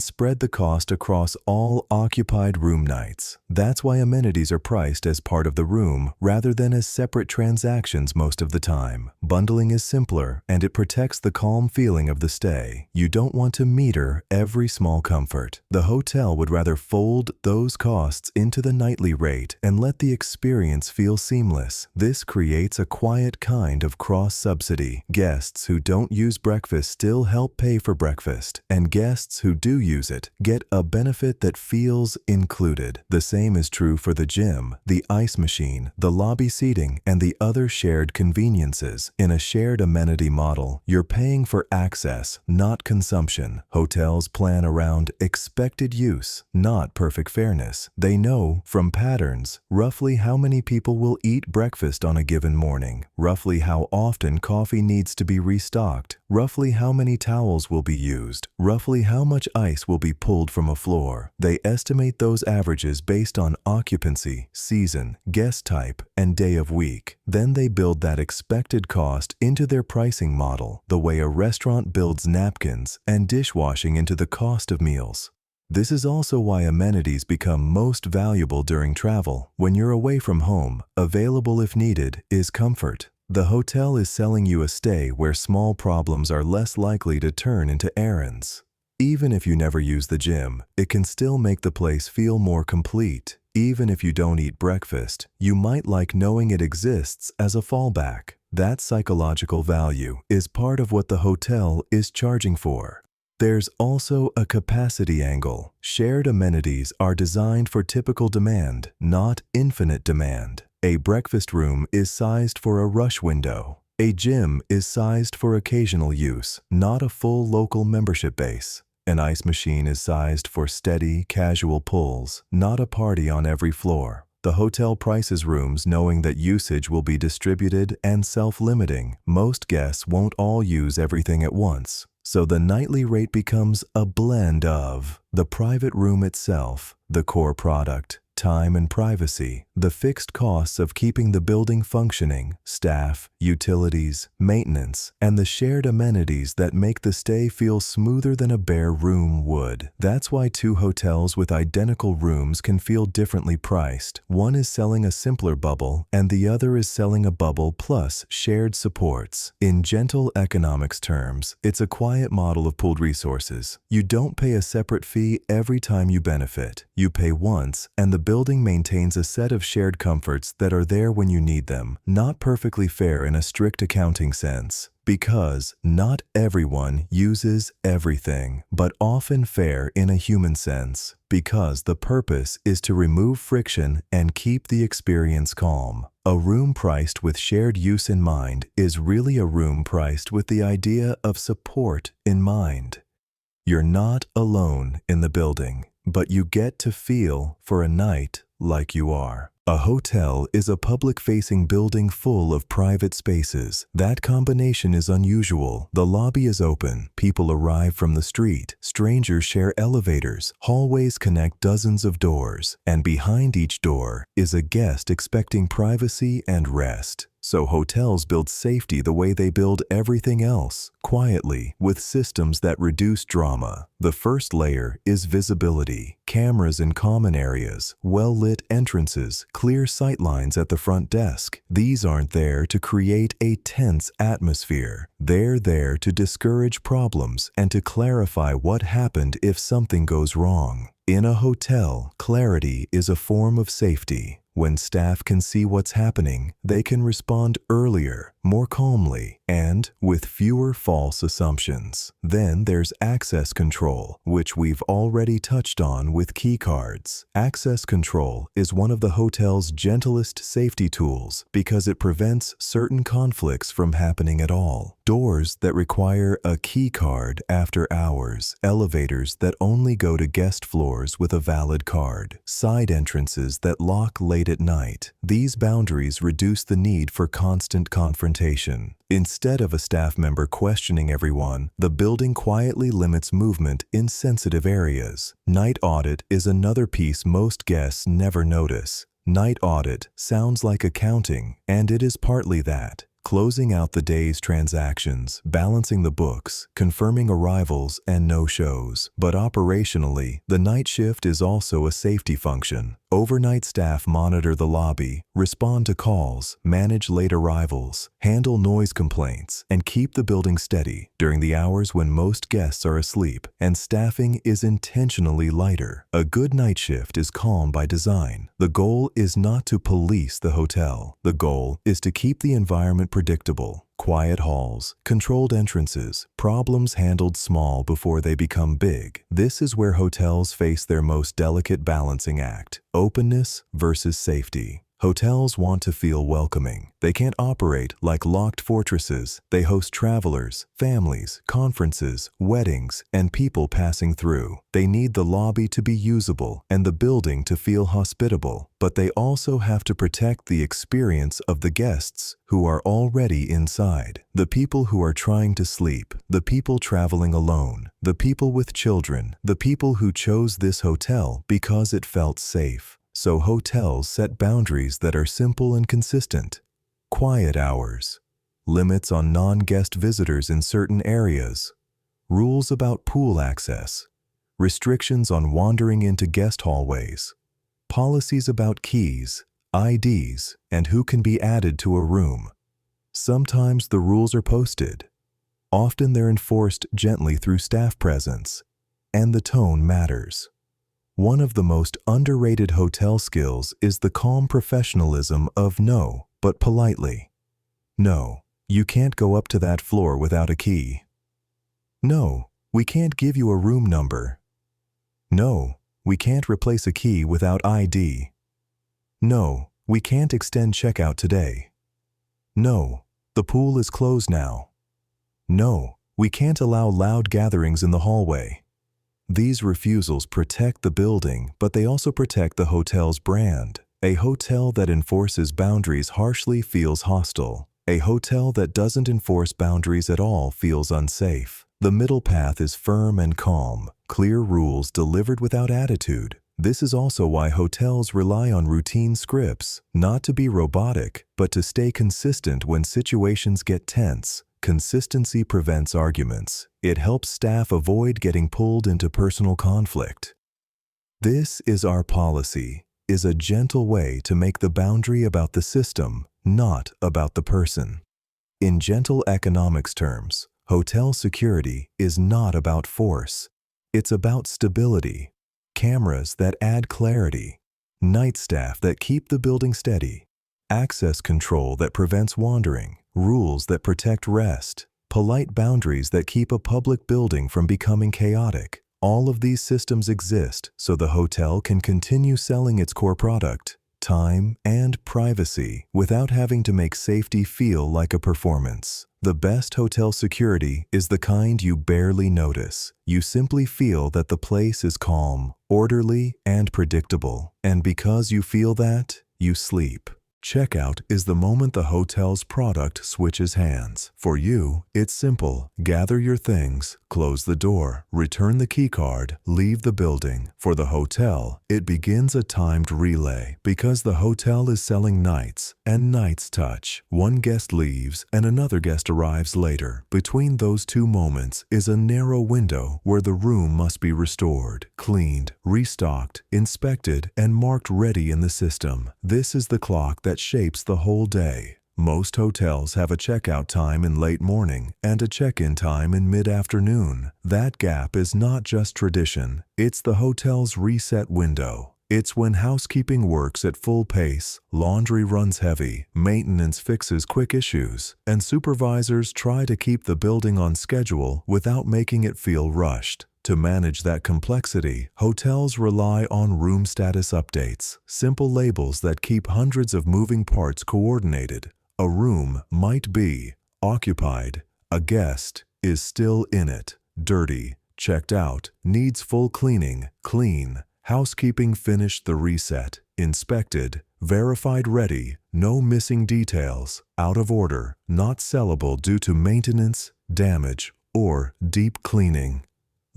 spread the cost across all occupied room nights. That's why amenities are priced as part of the room rather than as separate transactions most of the time. Bundling is simpler, and it protects the calm feeling of the stay. You don't want to meter every small comfort. The hotel would rather fold those costs into the nightly rate and let the experience feel seamless. This creates a quiet kind of cross-subsidy. Guests who don't use breakfast still help pay for breakfast, and guests who do use it get a benefit that feels included. The same is true for the gym, the ice machine, the lobby seating, and the other shared conveniences. In a shared amenity model, you're paying for access, not consumption. Hotels plan around expected use, not perfect fairness. They know, from patterns, roughly how many people will eat breakfast on a given morning, roughly how often coffee needs to be restocked, roughly how many towels will be used, roughly how much ice will be pulled from a floor. They estimate those averages based on occupancy, season, guest type, and day of week. Then they build that expected cost into their pricing model, the way a restaurant builds napkins and dishwashing into the cost of meals. This is also why amenities become most valuable during travel. When you're away from home, available if needed is comfort. The hotel is selling you a stay where small problems are less likely to turn into errands. Even if you never use the gym, it can still make the place feel more complete. Even if you don't eat breakfast, you might like knowing it exists as a fallback. That psychological value is part of what the hotel is charging for. There's also a capacity angle. Shared amenities are designed for typical demand, not infinite demand. A breakfast room is sized for a rush window. A gym is sized for occasional use, not a full local membership base. An ice machine is sized for steady, casual pulls, not a party on every floor. The hotel prices rooms knowing that usage will be distributed and self-limiting. Most guests won't all use everything at once. So the nightly rate becomes a blend of the private room itself, the core product, time and privacy, the fixed costs of keeping the building functioning, staff, utilities, maintenance, and the shared amenities that make the stay feel smoother than a bare room would. That's why two hotels with identical rooms can feel differently priced. One is selling a simpler bubble, and the other is selling a bubble plus shared supports. In gentle economics terms, it's a quiet model of pooled resources. You don't pay a separate fee every time you benefit. You pay once, and the building maintains a set of shared comforts that are there when you need them. Not perfectly fair in a strict accounting sense, because not everyone uses everything, but often fair in a human sense, because the purpose is to remove friction and keep the experience calm. A room priced with shared use in mind is really a room priced with the idea of support in mind. You're not alone in the building, but you get to feel, for a night, like you are. A hotel is a public-facing building full of private spaces. That combination is unusual. The lobby is open. People arrive from the street. Strangers share elevators. Hallways connect dozens of doors. And behind each door is a guest expecting privacy and rest. So hotels build safety the way they build everything else, quietly, with systems that reduce drama. The first layer is visibility. Cameras in common areas, well-lit entrances, clear sightlines at the front desk. These aren't there to create a tense atmosphere. They're there to discourage problems and to clarify what happened if something goes wrong. In a hotel, clarity is a form of safety. When staff can see what's happening, they can respond earlier, more calmly, and with fewer false assumptions. Then there's access control, which we've already touched on with key cards. Access control is one of the hotel's gentlest safety tools because it prevents certain conflicts from happening at all. Doors that require a key card after hours, elevators that only go to guest floors with a valid card, side entrances that lock late at night. These boundaries reduce the need for constant confrontation. Instead of a staff member questioning everyone, the building quietly limits movement in sensitive areas. Night audit is another piece most guests never notice. Night audit sounds like accounting, and it is partly that. Closing out the day's transactions, balancing the books, confirming arrivals and no-shows. But operationally, the night shift is also a safety function. Overnight staff monitor the lobby, respond to calls, manage late arrivals, handle noise complaints, and keep the building steady during the hours when most guests are asleep, and staffing is intentionally lighter. A good night shift is calm by design. The goal is not to police the hotel. The goal is to keep the environment predictable. Quiet halls, controlled entrances, problems handled small before they become big. This is where hotels face their most delicate balancing act: openness versus safety. Hotels want to feel welcoming. They can't operate like locked fortresses. They host travelers, families, conferences, weddings, and people passing through. They need the lobby to be usable and the building to feel hospitable, but they also have to protect the experience of the guests who are already inside. The people who are trying to sleep, the people traveling alone, the people with children, the people who chose this hotel because it felt safe. So hotels set boundaries that are simple and consistent. Quiet hours, limits on non-guest visitors in certain areas, rules about pool access, restrictions on wandering into guest hallways, policies about keys, IDs, and who can be added to a room. Sometimes the rules are posted. Often they're enforced gently through staff presence, and the tone matters. One of the most underrated hotel skills is the calm professionalism of no, but politely. No, you can't go up to that floor without a key. No, we can't give you a room number. No, we can't replace a key without ID. No, we can't extend checkout today. No, the pool is closed now. No, we can't allow loud gatherings in the hallway. These refusals protect the building, but they also protect the hotel's brand. A hotel that enforces boundaries harshly feels hostile. A hotel that doesn't enforce boundaries at all feels unsafe. The middle path is firm and calm, clear rules delivered without attitude. This is also why hotels rely on routine scripts, not to be robotic, but to stay consistent when situations get tense. Consistency prevents arguments. It helps staff avoid getting pulled into personal conflict. This is our policy, is a gentle way to make the boundary about the system, not about the person. In gentle economics terms, hotel security is not about force. It's about stability, cameras that add clarity, night staff that keep the building steady, access control that prevents wandering, rules that protect rest, polite boundaries that keep a public building from becoming chaotic. All of these systems exist so the hotel can continue selling its core product, time, and privacy without having to make safety feel like a performance. The best hotel security is the kind you barely notice. You simply feel that the place is calm, orderly, and predictable. And because you feel that, you sleep. Checkout is the moment the hotel's product switches hands. For you, it's simple. Gather your things, close the door, return the key card, leave the building. For the hotel, it begins a timed relay because the hotel is selling nights, and nights touch. One guest leaves and another guest arrives later. Between those two moments is a narrow window where the room must be restored, cleaned, restocked, inspected, and marked ready in the system. This is the clock that shapes the whole day. Most hotels have a checkout time in late morning and a check-in time in mid-afternoon. That gap is not just tradition, it's the hotel's reset window. It's when housekeeping works at full pace, laundry runs heavy, maintenance fixes quick issues, and supervisors try to keep the building on schedule without making it feel rushed. To manage that complexity, hotels rely on room status updates, simple labels that keep hundreds of moving parts coordinated. A room might be occupied, a guest is still in it, dirty, checked out, needs full cleaning, clean, housekeeping finished the reset, inspected, verified ready, no missing details, out of order, not sellable due to maintenance, damage, or deep cleaning.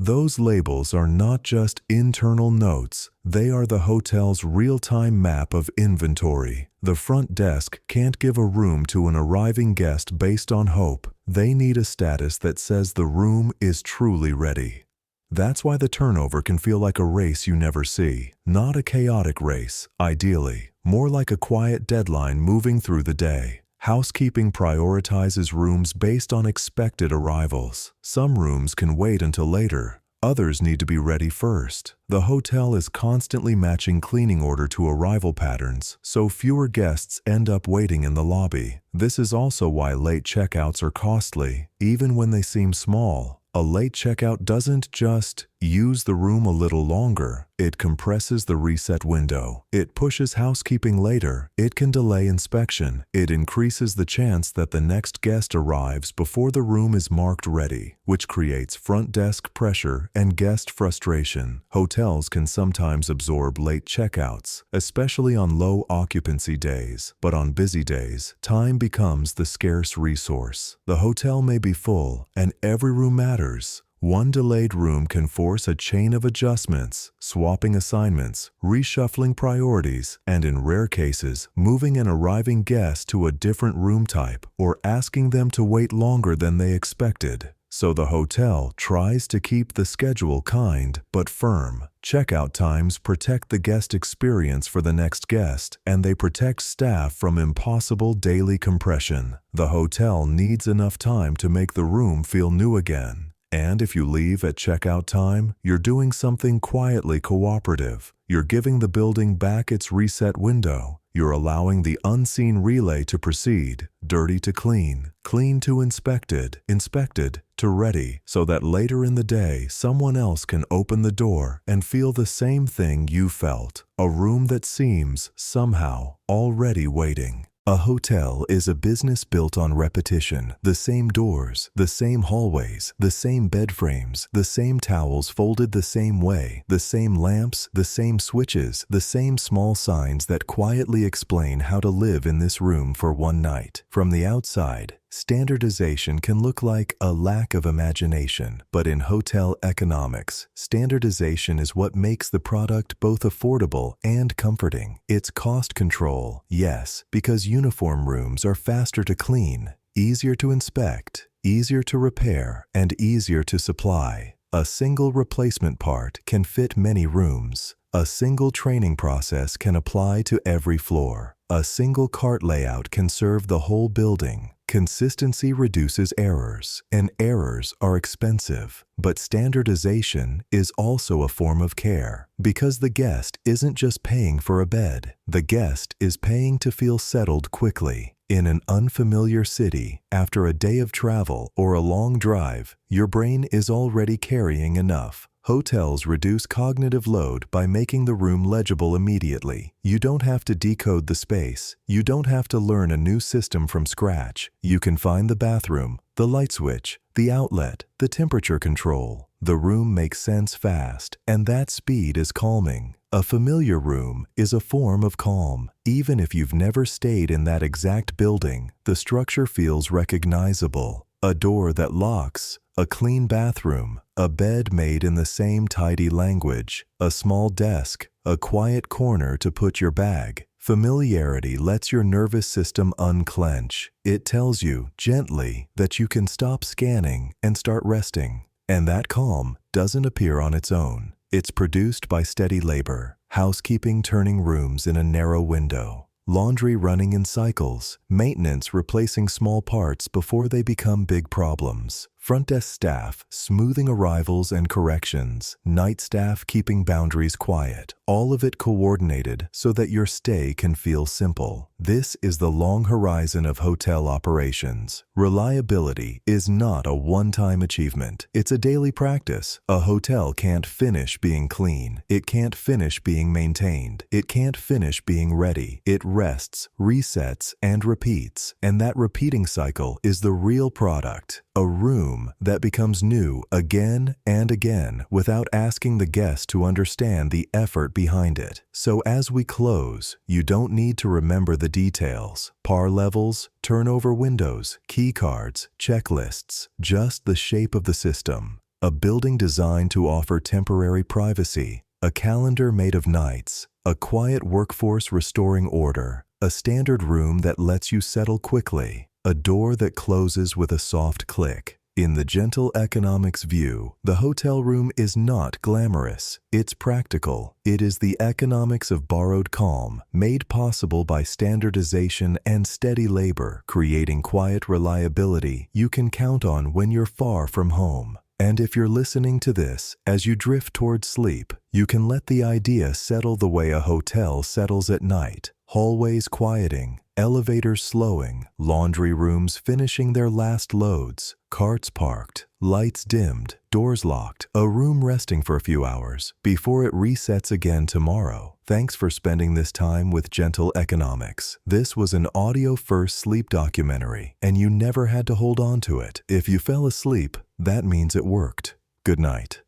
Those labels are not just internal notes, they are the hotel's real-time map of inventory. The front desk can't give a room to an arriving guest based on hope. They need a status that says the room is truly ready. That's why the turnover can feel like a race you never see. Not a chaotic race, ideally, more like a quiet deadline moving through the day. Housekeeping prioritizes rooms based on expected arrivals. Some rooms can wait until later. Others need to be ready first. The hotel is constantly matching cleaning order to arrival patterns, so fewer guests end up waiting in the lobby. This is also why late checkouts are costly, even when they seem small. A late checkout doesn't just Use the room a little longer. It compresses the reset window. It pushes housekeeping later. It can delay inspection. It increases the chance that the next guest arrives before the room is marked ready, which creates front desk pressure and guest frustration. Hotels can sometimes absorb late checkouts, especially on low occupancy days. But on busy days, time becomes the scarce resource. The hotel may be full, and every room matters. One delayed room can force a chain of adjustments, swapping assignments, reshuffling priorities, and in rare cases, moving an arriving guest to a different room type or asking them to wait longer than they expected. So the hotel tries to keep the schedule kind but firm. Checkout times protect the guest experience for the next guest, and they protect staff from impossible daily compression. The hotel needs enough time to make the room feel new again. And if you leave at checkout time, you're doing something quietly cooperative. You're giving the building back its reset window. You're allowing the unseen relay to proceed, dirty to clean, clean to inspected, inspected to ready, so that later in the day, someone else can open the door and feel the same thing you felt. A room that seems, somehow, already waiting. A hotel is a business built on repetition. The same doors, the same hallways, the same bed frames, the same towels folded the same way, the same lamps, the same switches, the same small signs that quietly explain how to live in this room for one night. From the outside, standardization can look like a lack of imagination, but in hotel economics, standardization is what makes the product both affordable and comforting. It's cost control, yes, because uniform rooms are faster to clean, easier to inspect, easier to repair, and easier to supply. A single replacement part can fit many rooms. A single training process can apply to every floor. A single cart layout can serve the whole building. Consistency reduces errors, and errors are expensive. But standardization is also a form of care, because the guest isn't just paying for a bed. The guest is paying to feel settled quickly. In an unfamiliar city, after a day of travel or a long drive, your brain is already carrying enough. Hotels reduce cognitive load by making the room legible immediately. You don't have to decode the space. You don't have to learn a new system from scratch. You can find the bathroom, the light switch, the outlet, the temperature control. The room makes sense fast, and that speed is calming. A familiar room is a form of calm. Even if you've never stayed in that exact building, the structure feels recognizable. A door that locks, a clean bathroom, a bed made in the same tidy language, a small desk, a quiet corner to put your bag. Familiarity lets your nervous system unclench. It tells you, gently, that you can stop scanning and start resting. And that calm doesn't appear on its own. It's produced by steady labor, housekeeping turning rooms in a narrow window, laundry running in cycles, maintenance replacing small parts before they become big problems, front desk staff smoothing arrivals and corrections, night staff keeping boundaries quiet, all of it coordinated so that your stay can feel simple. This is the long horizon of hotel operations. Reliability is not a one-time achievement. It's a daily practice. A hotel can't finish being clean. It can't finish being maintained. It can't finish being ready. It rests, resets, and repeats. And that repeating cycle is the real product. A room that becomes new again and again without asking the guest to understand the effort behind it. So as we close, you don't need to remember the details, par levels, turnover windows, key cards, checklists, just the shape of the system. A building designed to offer temporary privacy, a calendar made of nights, a quiet workforce restoring order, a standard room that lets you settle quickly, a door that closes with a soft click. In the gentle economics view, the hotel room is not glamorous. It's practical. It is the economics of borrowed calm, made possible by standardization and steady labor, creating quiet reliability you can count on when you're far from home. And if you're listening to this as you drift towards sleep, you can let the idea settle the way a hotel settles at night. Hallways quieting, elevators slowing, laundry rooms finishing their last loads, carts parked, lights dimmed, doors locked, a room resting for a few hours before it resets again tomorrow. Thanks for spending this time with Gentle Economics. This was an audio-first sleep documentary, and you never had to hold on to it. If you fell asleep, that means it worked. Good night.